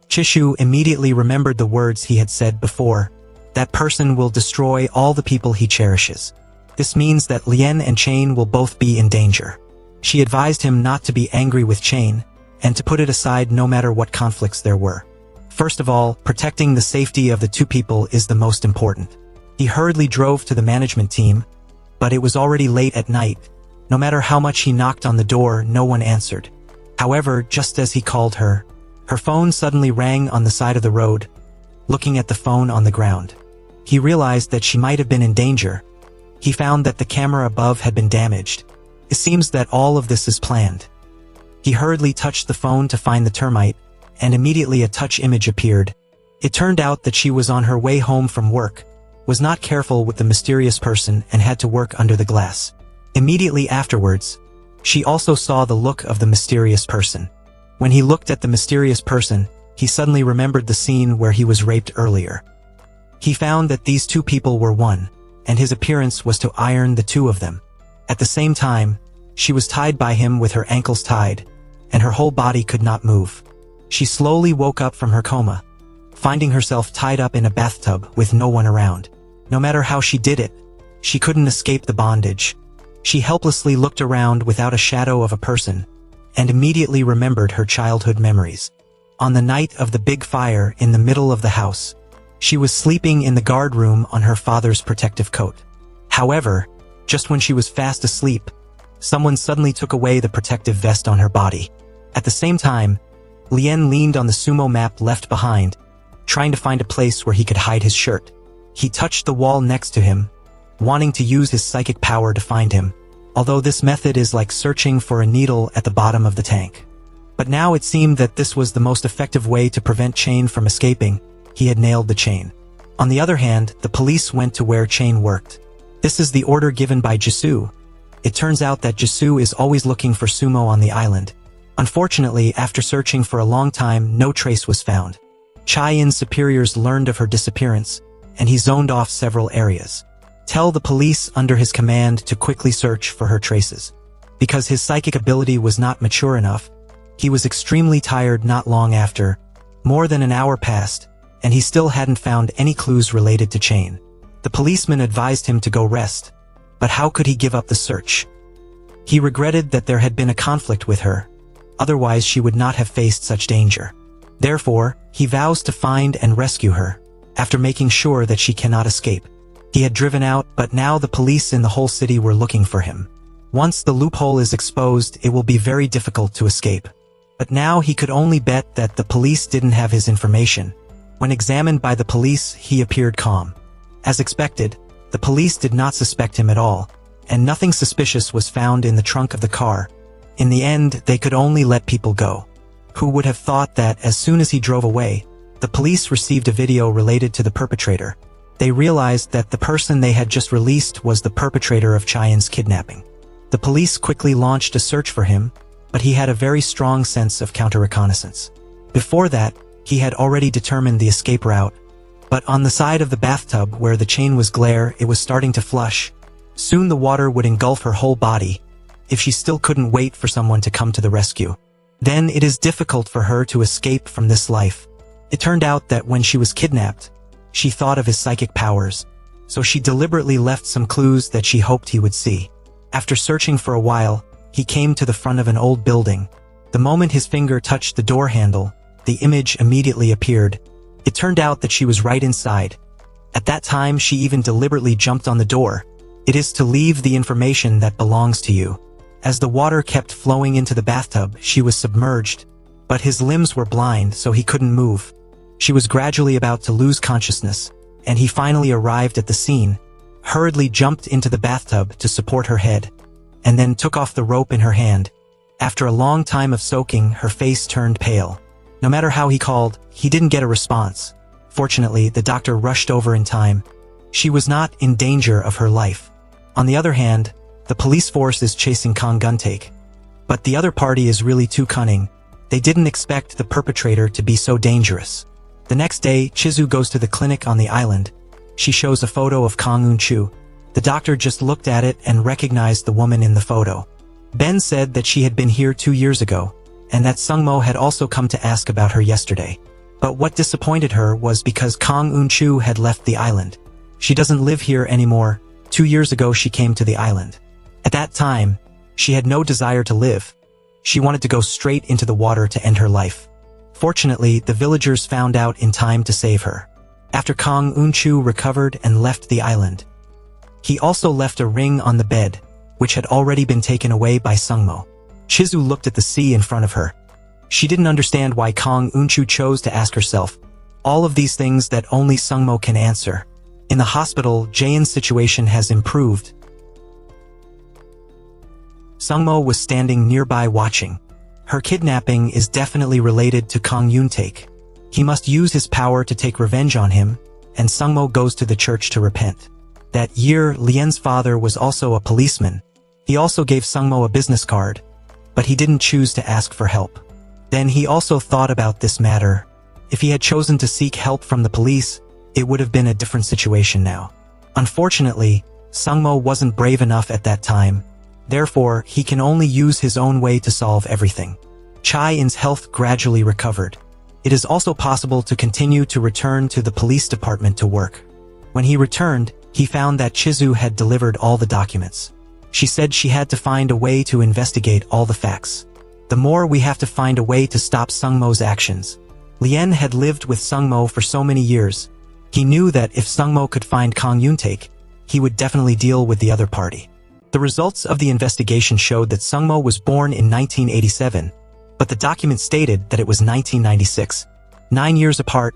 S1: Chishu immediately remembered the words he had said before. That person will destroy all the people he cherishes. This means that Lien and Chain will both be in danger. She advised him not to be angry with Chain, and to put it aside no matter what conflicts there were. First of all, protecting the safety of the two people is the most important. He hurriedly drove to the management team, but it was already late at night. No matter how much he knocked on the door, no one answered. However, just as he called her, her phone suddenly rang on the side of the road. Looking at the phone on the ground, he realized that she might have been in danger. He found that the camera above had been damaged. It seems that all of this is planned. He hurriedly touched the phone to find the termite, and immediately a touch image appeared. It turned out that she was on her way home from work, was not careful with the mysterious person and had to work under the glass. Immediately afterwards, she also saw the look of the mysterious person. When he looked at the mysterious person, he suddenly remembered the scene where he was raped earlier. He found that these two people were one, and his appearance was to iron the two of them. At the same time, she was tied by him with her ankles tied, and her whole body could not move. She slowly woke up from her coma, finding herself tied up in a bathtub with no one around. No matter how she did it, she couldn't escape the bondage. She helplessly looked around without a shadow of a person, and immediately remembered her childhood memories. On the night of the big fire in the middle of the house, she was sleeping in the guard room on her father's protective coat. However, just when she was fast asleep, someone suddenly took away the protective vest on her body. At the same time, Lien leaned on the sumo map left behind, trying to find a place where he could hide his shirt. He touched the wall next to him, wanting to use his psychic power to find him, although this method is like searching for a needle at the bottom of the tank. But now it seemed that this was the most effective way to prevent Chain from escaping. He had nailed the Chain. On the other hand, the police went to where Chain worked. This is the order given by Jisoo. It turns out that Jisoo is always looking for Sumo on the island. Unfortunately, after searching for a long time, no trace was found. Chai-in's superiors learned of her disappearance, and he zoned off several areas. Tell the police under his command to quickly search for her traces. Because his psychic ability was not mature enough, he was extremely tired not long after. More than an hour passed, and he still hadn't found any clues related to Chain. The policeman advised him to go rest, but how could he give up the search? He regretted that there had been a conflict with her, otherwise she would not have faced such danger. Therefore, he vows to find and rescue her, after making sure that she cannot escape. He had driven out, but now the police in the whole city were looking for him. Once the loophole is exposed, it will be very difficult to escape. But now he could only bet that the police didn't have his information. When examined by the police, he appeared calm. As expected, the police did not suspect him at all, and nothing suspicious was found in the trunk of the car. In the end, they could only let people go. Who would have thought that as soon as he drove away, the police received a video related to the perpetrator. They realized that the person they had just released was the perpetrator of Chayan's kidnapping. The police quickly launched a search for him, but he had a very strong sense of counter-reconnaissance. Before that, he had already determined the escape route, but on the side of the bathtub where the chain was glare, it was starting to flush. Soon the water would engulf her whole body, if she still couldn't wait for someone to come to the rescue. Then it is difficult for her to escape from this life. It turned out that when she was kidnapped, she thought of his psychic powers, so she deliberately left some clues that she hoped he would see. After searching for a while, he came to the front of an old building. The moment his finger touched the door handle, the image immediately appeared. It turned out that she was right inside. At that time, she even deliberately jumped on the door. It is to leave the information that belongs to you. As the water kept flowing into the bathtub, she was submerged, but his limbs were blind, so he couldn't move. She was gradually about to lose consciousness, and he finally arrived at the scene, hurriedly jumped into the bathtub to support her head, and then took off the rope in her hand. After a long time of soaking, her face turned pale. No matter how he called, he didn't get a response. Fortunately, the doctor rushed over in time. She was not in danger of her life. On the other hand, the police force is chasing Kang Guntaek. But the other party is really too cunning. They didn't expect the perpetrator to be so dangerous. The next day, Chizu goes to the clinic on the island. She shows a photo of Kang Eun-chu. The doctor just looked at it and recognized the woman in the photo. Ben said that she had been here 2 years ago, and that Sungmo had also come to ask about her yesterday. But what disappointed her was because Kang Eun-chu had left the island. She doesn't live here anymore. 2 years ago she came to the island. At that time, she had no desire to live. She wanted to go straight into the water to end her life. Fortunately, the villagers found out in time to save her. After Kang Eun-chu recovered and left the island, he also left a ring on the bed, which had already been taken away by Sungmo. Chizu looked at the sea in front of her. She didn't understand why Kang Eun-chu chose to ask herself all of these things that only Sungmo can answer. In the hospital, Jaein's situation has improved. Sungmo was standing nearby watching. Her kidnapping is definitely related to Kang Eun-taek. He must use his power to take revenge on him, and Sungmo goes to the church to repent. That year, Lien's father was also a policeman. He also gave Sungmo a business card, but he didn't choose to ask for help. Then he also thought about this matter. If he had chosen to seek help from the police, it would have been a different situation now. Unfortunately, Sungmo wasn't brave enough at that time. Therefore, he can only use his own way to solve everything. Chae-in's health gradually recovered. It is also possible to continue to return to the police department to work. When he returned, he found that Chizu had delivered all the documents. She said she had to find a way to investigate all the facts. The more we have to find a way to stop Sungmo's actions. Lien had lived with Sungmo for so many years. He knew that if Sungmo could find Kang Eun-taek, he would definitely deal with the other party. The results of the investigation showed that Sungmo was born in 1987, but the document stated that it was 1996. 9 years apart,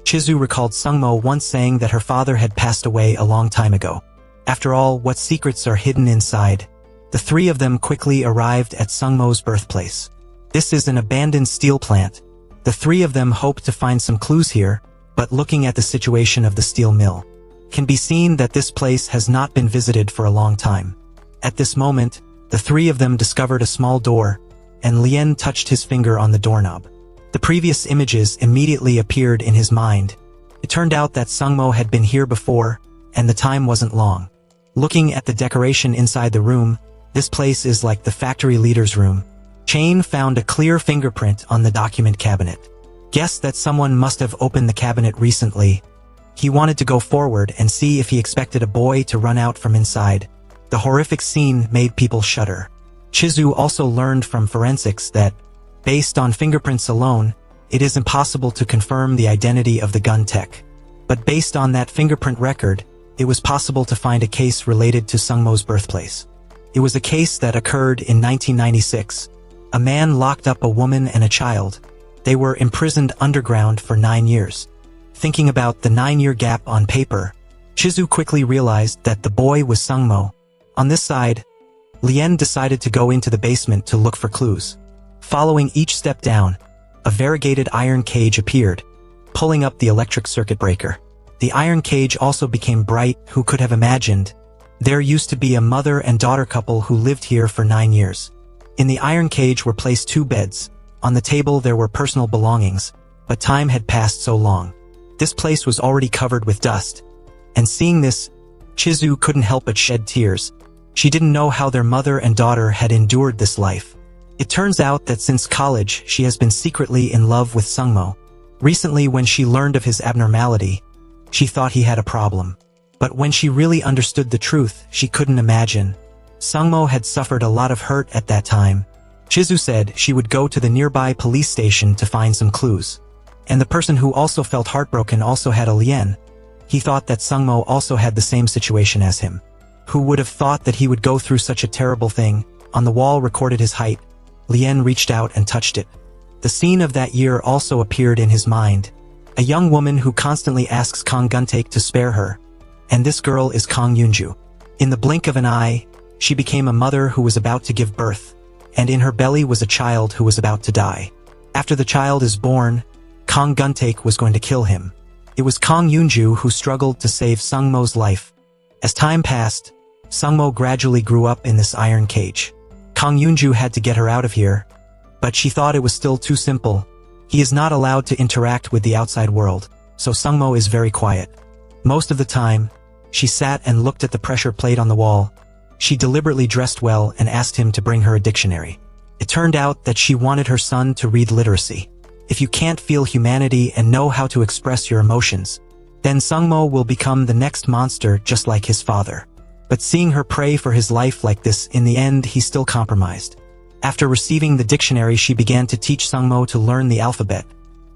S1: Chizu recalled Sungmo once saying that her father had passed away a long time ago. After all, what secrets are hidden inside? The three of them quickly arrived at Sungmo's birthplace. This is an abandoned steel plant. The three of them hoped to find some clues here, but looking at the situation of the steel mill, can be seen that this place has not been visited for a long time. At this moment, the three of them discovered a small door, and Lien touched his finger on the doorknob. The previous images immediately appeared in his mind. It turned out that Sungmo had been here before, and the time wasn't long. Looking at the decoration inside the room, this place is like the factory leader's room. Chain found a clear fingerprint on the document cabinet. Guessed that someone must have opened the cabinet recently. He wanted to go forward and see if he expected a boy to run out from inside. The horrific scene made people shudder. Chizu also learned from forensics that, based on fingerprints alone, it is impossible to confirm the identity of the gun tech. But based on that fingerprint record, it was possible to find a case related to Sungmo's birthplace. It was a case that occurred in 1996. A man locked up a woman and a child. They were imprisoned underground for 9 years. Thinking about the 9-year gap on paper, Chizu quickly realized that the boy was Sungmo. On this side, Lien decided to go into the basement to look for clues. Following each step down, a variegated iron cage appeared, pulling up the electric circuit breaker. The iron cage also became bright. Who could have imagined? There used to be a mother and daughter couple who lived here for 9 years. In the iron cage were placed 2 beds. On the table there were personal belongings, but time had passed so long. This place was already covered with dust. And seeing this, Chizu couldn't help but shed tears. She didn't know how their mother and daughter had endured this life. It turns out that since college she has been secretly in love with Sungmo. Recently, when she learned of his abnormality, she thought he had a problem. But when she really understood the truth, she couldn't imagine. Sungmo had suffered a lot of hurt at that time. Chizu said she would go to the nearby police station to find some clues. And the person who also felt heartbroken also had a Lien. He thought that Sungmo also had the same situation as him. Who would have thought that he would go through such a terrible thing? On the wall recorded his height. Lien reached out and touched it. The scene of that year also appeared in his mind. A young woman who constantly asks Kang Guntaek to spare her. And this girl is Kang Yoonju. In the blink of an eye, she became a mother who was about to give birth. And in her belly was a child who was about to die. After the child is born, Kang Guntaek was going to kill him. It was Kang Yoonju who struggled to save Sungmo's life. As time passed, Sungmo gradually grew up in this iron cage. Kang Yoonju had to get her out of here, but she thought it was still too simple. He is not allowed to interact with the outside world, so Sungmo is very quiet. Most of the time, she sat and looked at the pressure plate on the wall. She deliberately dressed well and asked him to bring her a dictionary. It turned out that she wanted her son to read literacy. If you can't feel humanity and know how to express your emotions, then Sungmo will become the next monster just like his father. But seeing her pray for his life like this, in the end he still compromised. After receiving the dictionary, she began to teach Sungmo to learn the alphabet.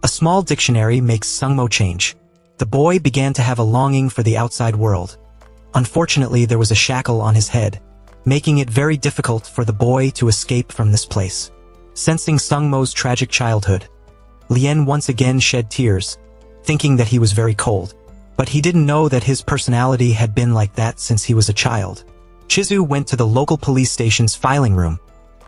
S1: A small dictionary makes Sungmo change. The boy began to have a longing for the outside world. Unfortunately, there was a shackle on his head, making it very difficult for the boy to escape from this place. Sensing Sungmo's tragic childhood, Lien once again shed tears, thinking that he was very cold. But he didn't know that his personality had been like that since he was a child. Chizu went to the local police station's filing room,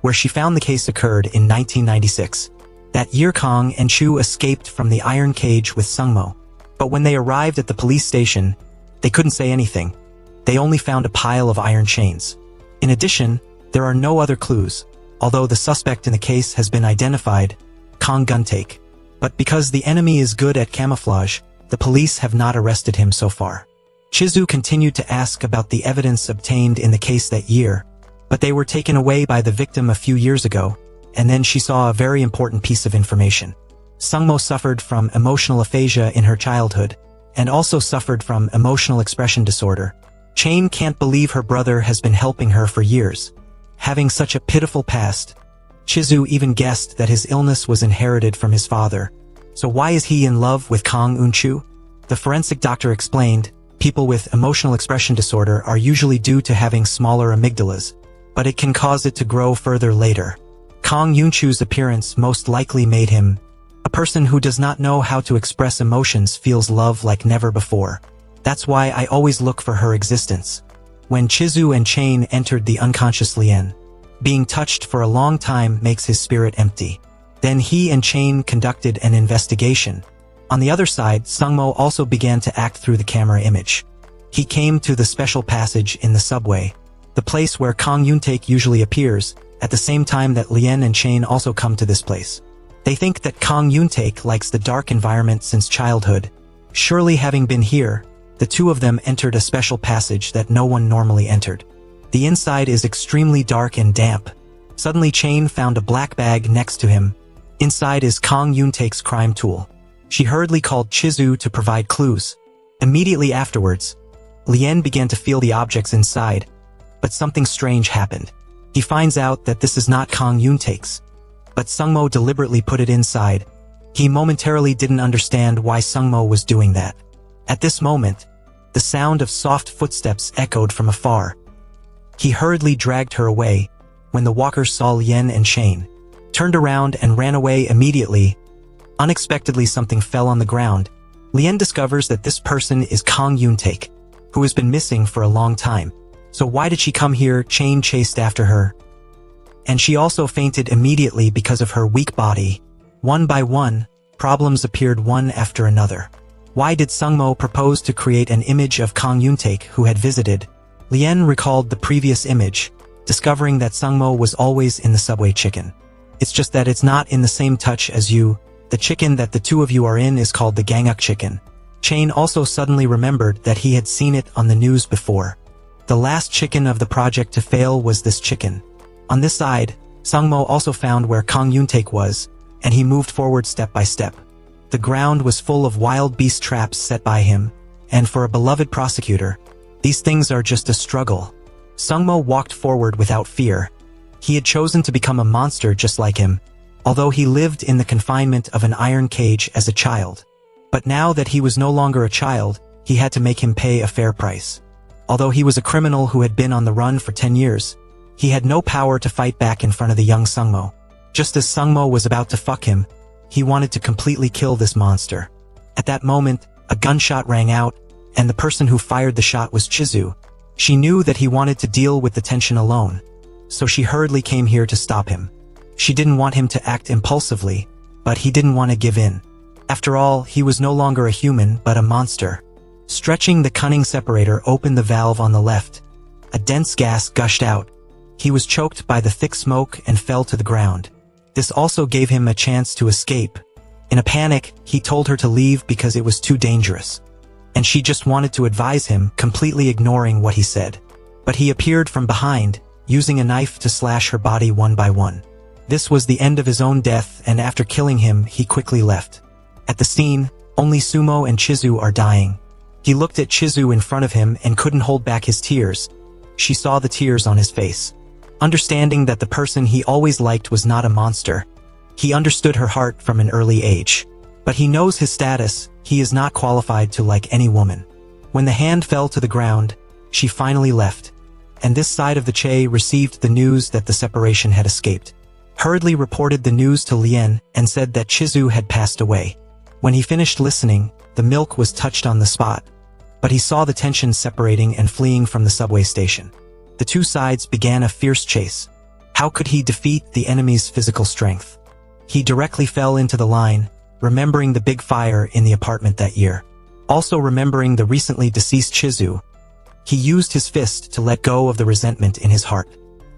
S1: where she found the case occurred in 1996. That year Kang and Chu escaped from the iron cage with Sungmo. But when they arrived at the police station, they couldn't say anything. They only found a pile of iron chains. In addition, there are no other clues, although the suspect in the case has been identified, Kang Guntaek. But because the enemy is good at camouflage, the police have not arrested him so far. Chizu continued to ask about the evidence obtained in the case that year, but they were taken away by the victim a few years ago, and then she saw a very important piece of information. Sungmo suffered from emotional aphasia in her childhood, and also suffered from emotional expression disorder. Chain can't believe her brother has been helping her for years. Having such a pitiful past, Chizu even guessed that his illness was inherited from his father. So why is he in love with Kang Eun-chu? The forensic doctor explained, people with emotional expression disorder are usually due to having smaller amygdalas, but it can cause it to grow further later. Kang Eun-chu's appearance most likely made him a person who does not know how to express emotions, feels love like never before. That's why I always look for her existence. When Chizu and Chain entered the unconscious Lien, being touched for a long time makes his spirit empty. Then he and Chain conducted an investigation. On the other side, Sungmo also began to act through the camera image. He came to the special passage in the subway, the place where Kang Yoontaek usually appears, at the same time that Lien and Chain also come to this place. They think that Kang Yoontaek likes the dark environment since childhood. Surely having been here, the two of them entered a special passage that no one normally entered. The inside is extremely dark and damp. Suddenly Chain found a black bag next to him. Inside is Kang Yoontaek's crime tool. She hurriedly called Chizu to provide clues. Immediately afterwards, Lien began to feel the objects inside, but something strange happened. He finds out that this is not Kang Yoontaek's, but Sungmo deliberately put it inside. He momentarily didn't understand why Sungmo was doing that. At this moment, the sound of soft footsteps echoed from afar. He hurriedly dragged her away, when the walkers saw Lien and Chain, turned around and ran away immediately. Unexpectedly something fell on the ground. Lien discovers that this person is Kang Yoontaek, who has been missing for a long time. So why did she come here? Chain chased after her, and she also fainted immediately because of her weak body. One by one, problems appeared one after another. Why did Sungmo propose to create an image of Kang Yoontaek who had visited? Lien recalled the previous image, discovering that Sungmo was always in the subway chicken. It's just that it's not in the same touch as you. The chicken that the two of you are in is called the Ganguk chicken. Chain also suddenly remembered that he had seen it on the news before. The last chicken of the project to fail was this chicken. On this side, Sungmo also found where Kang Yoontaek was, and he moved forward step by step. The ground was full of wild beast traps set by him, and for a beloved prosecutor, these things are just a struggle. Sungmo walked forward without fear. He had chosen to become a monster just like him, although he lived in the confinement of an iron cage as a child. But now that he was no longer a child, he had to make him pay a fair price. Although he was a criminal who had been on the run for 10 years, he had no power to fight back in front of the young Sungmo. Just as Sungmo was about to fuck him, he wanted to completely kill this monster. At that moment, a gunshot rang out, and the person who fired the shot was Chizu. She knew that he wanted to deal with the tension alone, so she hurriedly came here to stop him. She didn't want him to act impulsively, but he didn't want to give in. After all, he was no longer a human, but a monster. Stretching the cunning separator opened the valve on the left. A dense gas gushed out. He was choked by the thick smoke and fell to the ground. This also gave him a chance to escape. In a panic, he told her to leave because it was too dangerous. And she just wanted to advise him, completely ignoring what he said. But he appeared from behind, using a knife to slash her body one by one. This was the end of his own death, and after killing him, he quickly left. At the scene, only Sumo and Chizu are dying. He looked at Chizu in front of him and couldn't hold back his tears. She saw the tears on his face. Understanding that the person he always liked was not a monster, he understood her heart from an early age. But he knows his status, he is not qualified to like any woman. When the hand fell to the ground, she finally left, and this side of the Che received the news that the separation had escaped. Hurriedly reported the news to Lien and said that Chizu had passed away. When he finished listening, the milk was touched on the spot, but he saw the tension separating and fleeing from the subway station. The two sides began a fierce chase. How could he defeat the enemy's physical strength? He directly fell into the line, remembering the big fire in the apartment that year. Also remembering the recently deceased Chizu, he used his fist to let go of the resentment in his heart.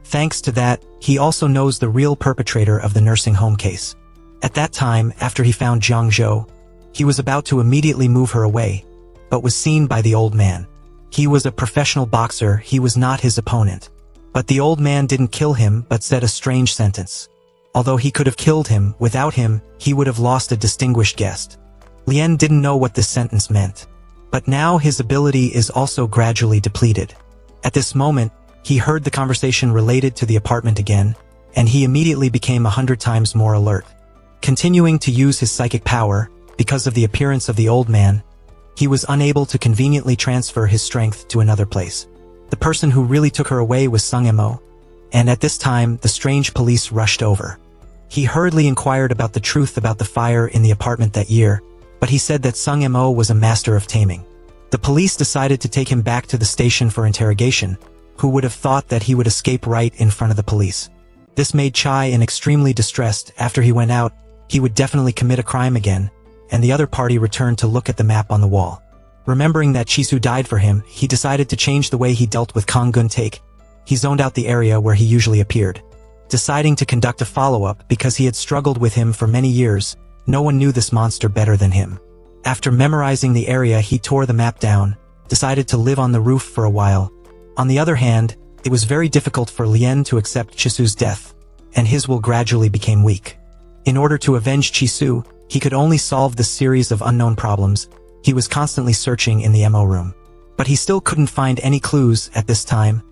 S1: Thanks to that, he also knows the real perpetrator of the nursing home case. At that time, after he found Jiang Zhou, he was about to immediately move her away, but was seen by the old man. He was a professional boxer, he was not his opponent. But the old man didn't kill him but said a strange sentence. Although he could have killed him, without him, he would have lost a distinguished guest. Lien didn't know what this sentence meant. But now his ability is also gradually depleted. At this moment, he heard the conversation related to the apartment again, and he immediately became 100 times more alert. Continuing to use his psychic power, because of the appearance of the old man, he was unable to conveniently transfer his strength to another place. The person who really took her away was Sung Mo, and at this time the strange police rushed over. He hurriedly inquired about the truth about the fire in the apartment that year, but he said that Sung Mo was a master of taming. The police decided to take him back to the station for interrogation. Who would have thought that he would escape right in front of the police? This made Chai extremely distressed. After he went out, he would definitely commit a crime again, and the other party returned to look at the map on the wall. Remembering that Chisu died for him, he decided to change the way he dealt with Kang Gun-taek. He zoned out the area where he usually appeared, deciding to conduct a follow-up because he had struggled with him for many years. No one knew this monster better than him. After memorizing the area, he tore the map down, decided to live on the roof for a while. On the other hand, it was very difficult for Lien to accept Chisu's death, and his will gradually became weak. In order to avenge Chisu, he could only solve this series of unknown problems. He was constantly searching in the MO room. But he still couldn't find any clues at this time.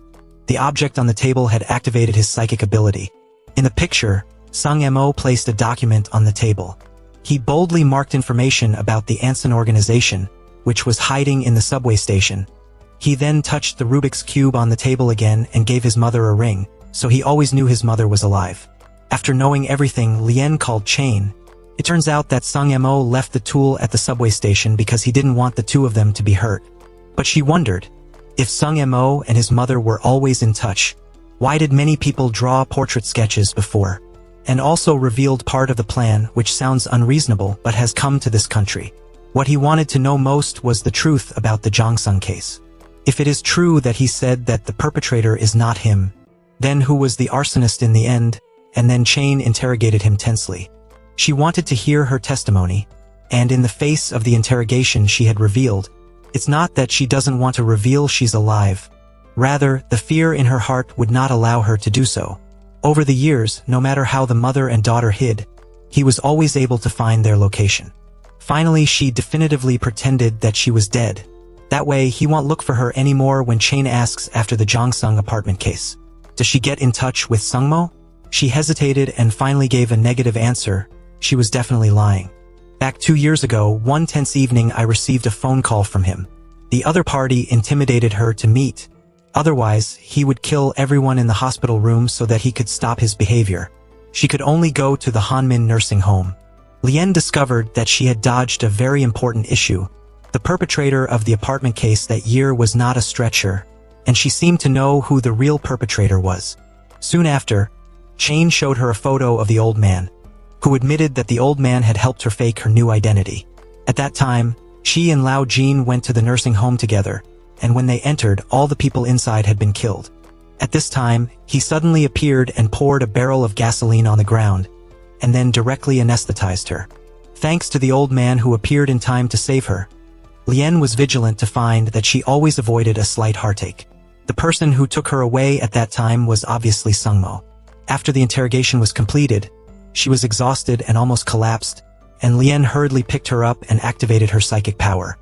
S1: The object on the table had activated his psychic ability. In the picture, Sung Mo placed a document on the table. He boldly marked information about the Anson organization, which was hiding in the subway station. He then touched the Rubik's Cube on the table again and gave his mother a ring, so he always knew his mother was alive. After knowing everything, Lien called Chain. It turns out that Sung Mo left the tool at the subway station because he didn't want the two of them to be hurt. But she wondered, if Sung Mo and his mother were always in touch, why did many people draw portrait sketches before? and also revealed part of the plan, which sounds unreasonable but has come to this country. What he wanted to know most was the truth about the Jongsung case. If it is true that he said that the perpetrator is not him, then who was the arsonist in the end? And then Chain interrogated him tensely. She wanted to hear her testimony, and in the face of the interrogation she had revealed, it's not that she doesn't want to reveal she's alive. Rather, the fear in her heart would not allow her to do so. Over the years, no matter how the mother and daughter hid, he was always able to find their location. Finally, she definitively pretended that she was dead. That way, he won't look for her anymore. When Chain asks after the Jongsung apartment case, does she get in touch with Sungmo? She hesitated and finally gave a negative answer. She was definitely lying. Back 2 years ago, one tense evening, I received a phone call from him. The other party intimidated her to meet. Otherwise, he would kill everyone in the hospital room so that he could stop his behavior. She could only go to the Hanmin nursing home. Lien discovered that she had dodged a very important issue. The perpetrator of the apartment case that year was not a stretcher, and she seemed to know who the real perpetrator was. Soon after, Chain showed her a photo of the old man, who admitted that the old man had helped her fake her new identity. At that time, she and Lao Jin went to the nursing home together, and when they entered, all the people inside had been killed. At this time, he suddenly appeared and poured a barrel of gasoline on the ground, and then directly anesthetized her. Thanks to the old man who appeared in time to save her, Lien was vigilant to find that she always avoided a slight heartache. The person who took her away at that time was obviously Sungmo. After the interrogation was completed, she was exhausted and almost collapsed, and Lien hurriedly picked her up and activated her psychic power.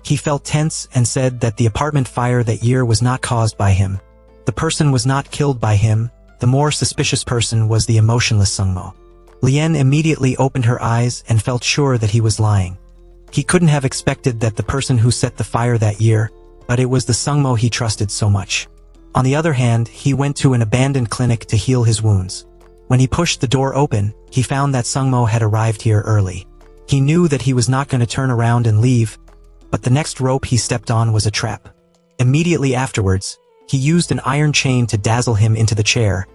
S1: He felt tense and said that the apartment fire that year was not caused by him. The person was not killed by him. The more suspicious person was the emotionless Sungmo. Lien immediately opened her eyes and felt sure that he was lying. He couldn't have expected that the person who set the fire that year, but it was the Sungmo he trusted so much. On the other hand, he went to an abandoned clinic to heal his wounds. When he pushed the door open, he found that Sungmo had arrived here early. He knew that he was not going to turn around and leave, but the next rope he stepped on was a trap. Immediately afterwards, he used an iron chain to dazzle him into the chair,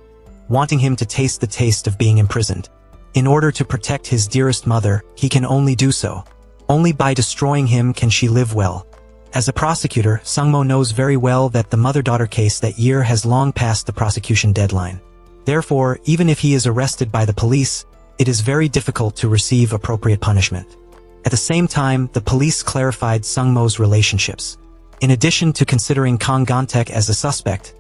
S1: wanting him to taste the taste of being imprisoned. In order to protect his dearest mother, he can only do so. Only by destroying him can she live well. As a prosecutor, Sungmo knows very well that the mother-daughter case that year has long passed the prosecution deadline. Therefore, even if he is arrested by the police, it is very difficult to receive appropriate punishment. At the same time, the police clarified Sungmo's relationships. In addition to considering Kang Gontek as a suspect,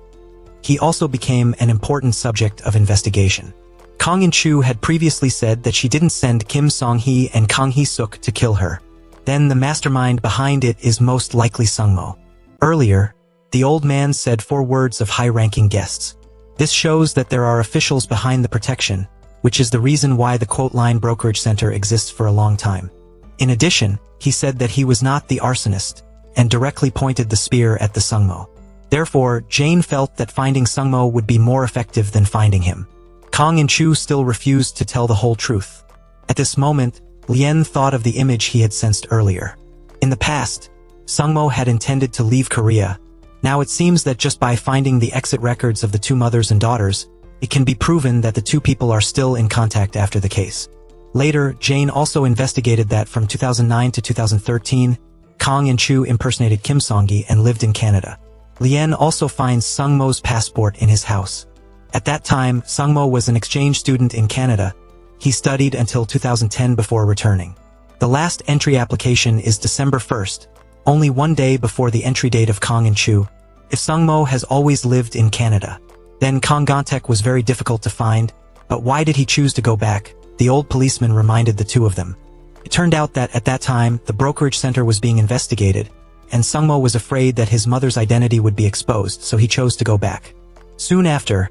S1: he also became an important subject of investigation. Kang In-chu had previously said that she didn't send Kim Song-hee and Kang Hee-suk to kill her. Then the mastermind behind it is most likely Sungmo. Earlier, the old man said 4 words of high-ranking guests. This shows that there are officials behind the protection, which is the reason why the quote-line brokerage center exists for a long time. In addition, he said that he was not the arsonist, and directly pointed the spear at the Sungmo. Therefore, Jane felt that finding Sungmo would be more effective than finding him. Kang In-chu still refused to tell the whole truth. At this moment, Lien thought of the image he had sensed earlier. In the past, Sungmo had intended to leave Korea. Now it seems that just by finding the exit records of the 2 mothers and daughters, it can be proven that the 2 people are still in contact after the case. Later, Jane also investigated that from 2009 to 2013, Kang In-chu impersonated Kim Song-gi and lived in Canada. Lien also finds Sungmo's passport in his house. At that time, Sungmo was an exchange student in Canada. He studied until 2010 before returning. The last entry application is December 1st, only 1 day before the entry date of Kang In-chu. If Sungmo has always lived in Canada, then Kang Gontek was very difficult to find, but why did he choose to go back? The old policeman reminded the 2 of them. It turned out that at that time, the brokerage center was being investigated, and Sungmo was afraid that his mother's identity would be exposed, so he chose to go back. Soon after,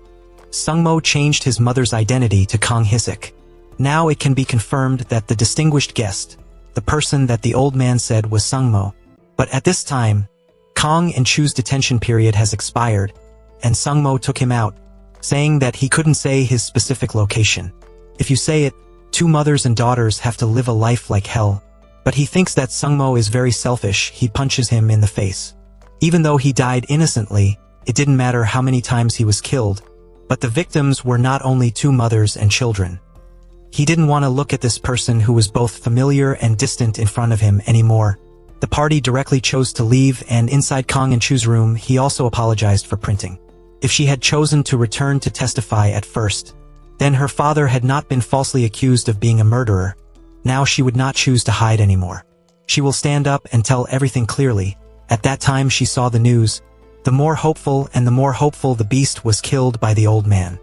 S1: Sungmo changed his mother's identity to Kang Hee-suk. Now it can be confirmed that the distinguished guest, the person that the old man said was Sungmo. But at this time, Kang In-chu's detention period has expired, and Sungmo took him out, saying that he couldn't say his specific location. If you say it, 2 mothers and daughters have to live a life like hell. But he thinks that Sungmo is very selfish. He punches him in the face. Even though he died innocently, it didn't matter how many times he was killed. But the victims were not only two mothers and children. He didn't want to look at this person who was both familiar and distant in front of him anymore. The party directly chose to leave, and inside Kang and Chu's room, he also apologized for printing. If she had chosen to return to testify at first, then her father had not been falsely accused of being a murderer. Now she would not choose to hide anymore. She will stand up and tell everything clearly. At that time she saw the news. The more hopeful the beast was killed by the old man.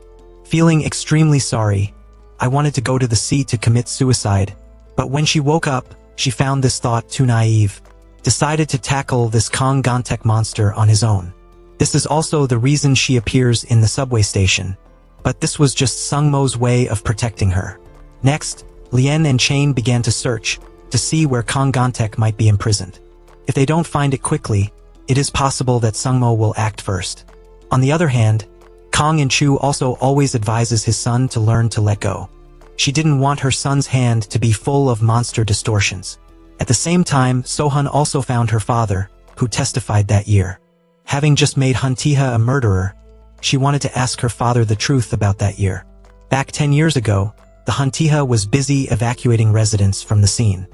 S1: Feeling extremely sorry, I wanted to go to the sea to commit suicide. But when she woke up, she found this thought too naive. Decided to tackle this Kang Gantek monster on his own. This is also the reason she appears in the subway station. But this was just Sungmo's way of protecting her. Next, Lien and Chain began to search to see where Kang Gantek might be imprisoned. If they don't find it quickly, it is possible that Sungmo will act first. On the other hand, Kang and Chu also always advises his son to learn to let go. She didn't want her son's hand to be full of monster distortions. At the same time, Sohun also found her father, who testified that year. Having just made Huntiha a murderer, she wanted to ask her father the truth about that year. Back 10 years ago, the Huntiha was busy evacuating residents from the scene.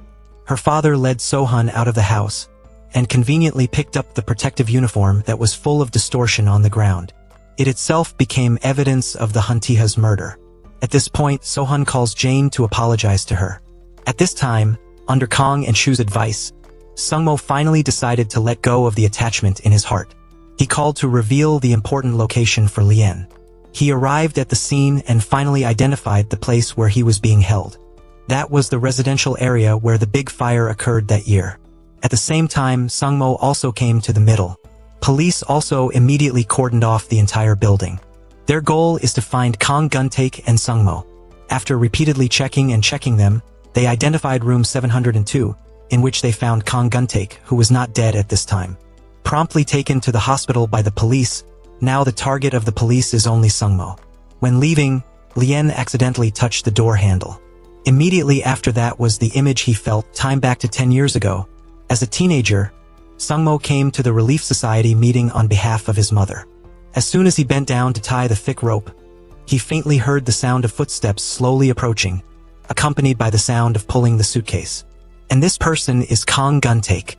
S1: Her father led Sohun out of the house, and conveniently picked up the protective uniform that was full of distortion on the ground. It itself became evidence of the Huntiha's murder. At this point, Sohun calls Jane to apologize to her. At this time, under Kang and Chu's advice, Sungmo finally decided to let go of the attachment in his heart. He called to reveal the important location for Lien. He arrived at the scene and finally identified the place where he was being held. That was the residential area where the big fire occurred that year. At the same time, Sungmo also came to the middle. Police also immediately cordoned off the entire building. Their goal is to find Kang Gantek and Sungmo. After repeatedly checking them, they identified room 702, in which they found Kang Gantek, who was not dead at this time. Promptly taken to the hospital by the police, now the target of the police is only Sungmo. When leaving, Lien accidentally touched the door handle. Immediately after that was the image he felt time back to 10 years ago. As a teenager, Sungmo came to the Relief Society meeting on behalf of his mother. As soon as he bent down to tie the thick rope, he faintly heard the sound of footsteps slowly approaching, accompanied by the sound of pulling the suitcase. And this person is Kang Gantek.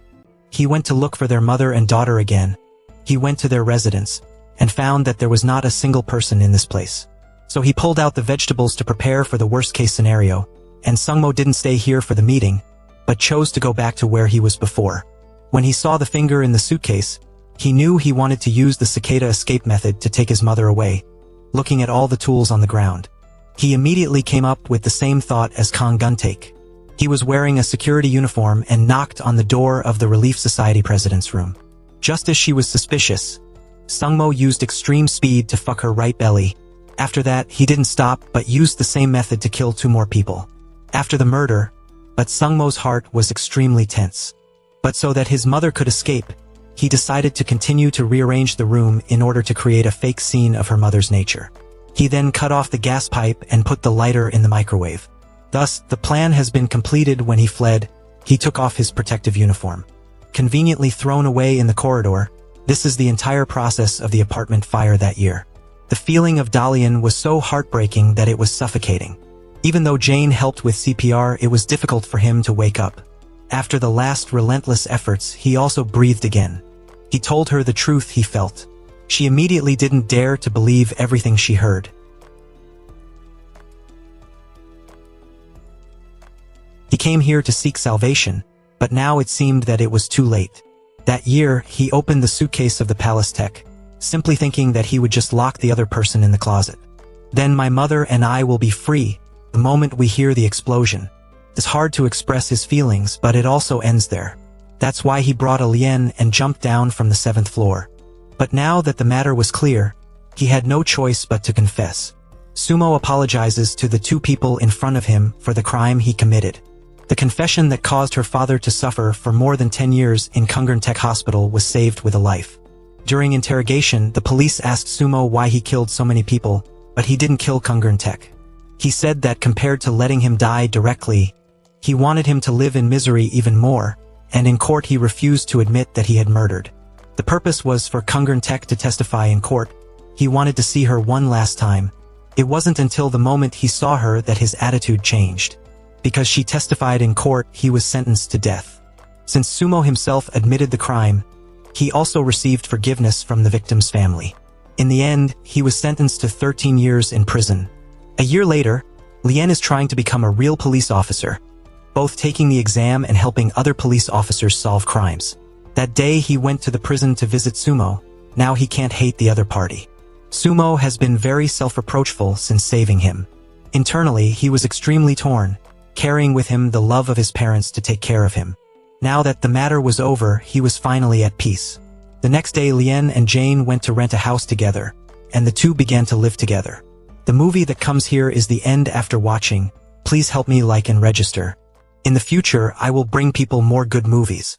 S1: He went to look for their mother and daughter again. He went to their residence, and found that there was not a single person in this place. So he pulled out the vegetables to prepare for the worst-case scenario, and Sungmo didn't stay here for the meeting, but chose to go back to where he was before. When he saw the finger in the suitcase, he knew he wanted to use the cicada escape method to take his mother away. Looking at all the tools on the ground, he immediately came up with the same thought as Kang Gantek. He was wearing a security uniform and knocked on the door of the Relief Society president's room. Just as she was suspicious, Sungmo used extreme speed to fuck her right belly. After that, he didn't stop but used the same method to kill 2 more people. After the murder, but Sungmo's heart was extremely tense. But so that his mother could escape, he decided to continue to rearrange the room in order to create a fake scene of her mother's nature. He then cut off the gas pipe and put the lighter in the microwave. Thus, the plan has been completed. When he fled, he took off his protective uniform. Conveniently thrown away in the corridor, this is the entire process of the apartment fire that year. The feeling of Dalian was so heartbreaking that it was suffocating. Even though Jane helped with CPR, it was difficult for him to wake up. After the last relentless efforts, he also breathed again. He told her the truth he felt. She immediately didn't dare to believe everything she heard. He came here to seek salvation, but now it seemed that it was too late. That year, he opened the suitcase of the palace tech, simply thinking that he would just lock the other person in the closet. Then my mother and I will be free, the moment we hear the explosion. It's hard to express his feelings, but it also ends there. That's why he brought a Lien and jumped down from the 7th floor. But now that the matter was clear, he had no choice but to confess. Sumo apologizes to the 2 people in front of him for the crime he committed. The confession that caused her father to suffer for more than 10 years in Kungern Tech Hospital was saved with a life. During interrogation, the police asked Sumo why he killed so many people, but he didn't kill Kungern Tech. He said that compared to letting him die directly, he wanted him to live in misery even more, and in court he refused to admit that he had murdered. The purpose was for Kungern Tech to testify in court. He wanted to see her one last time. It wasn't until the moment he saw her that his attitude changed. Because she testified in court, he was sentenced to death. Since Sumo himself admitted the crime, he also received forgiveness from the victim's family. In the end, he was sentenced to 13 years in prison. A year later, Lien is trying to become a real police officer, both taking the exam and helping other police officers solve crimes. That day he went to the prison to visit Sumo. Now he can't hate the other party. Sumo has been very self-reproachful since saving him. Internally, he was extremely torn, carrying with him the love of his parents to take care of him. Now that the matter was over, he was finally at peace. The next day, Lien and Jane went to rent a house together, and the two began to live together. The movie that comes here is the end. After watching, please help me like and register. In the future, I will bring people more good movies.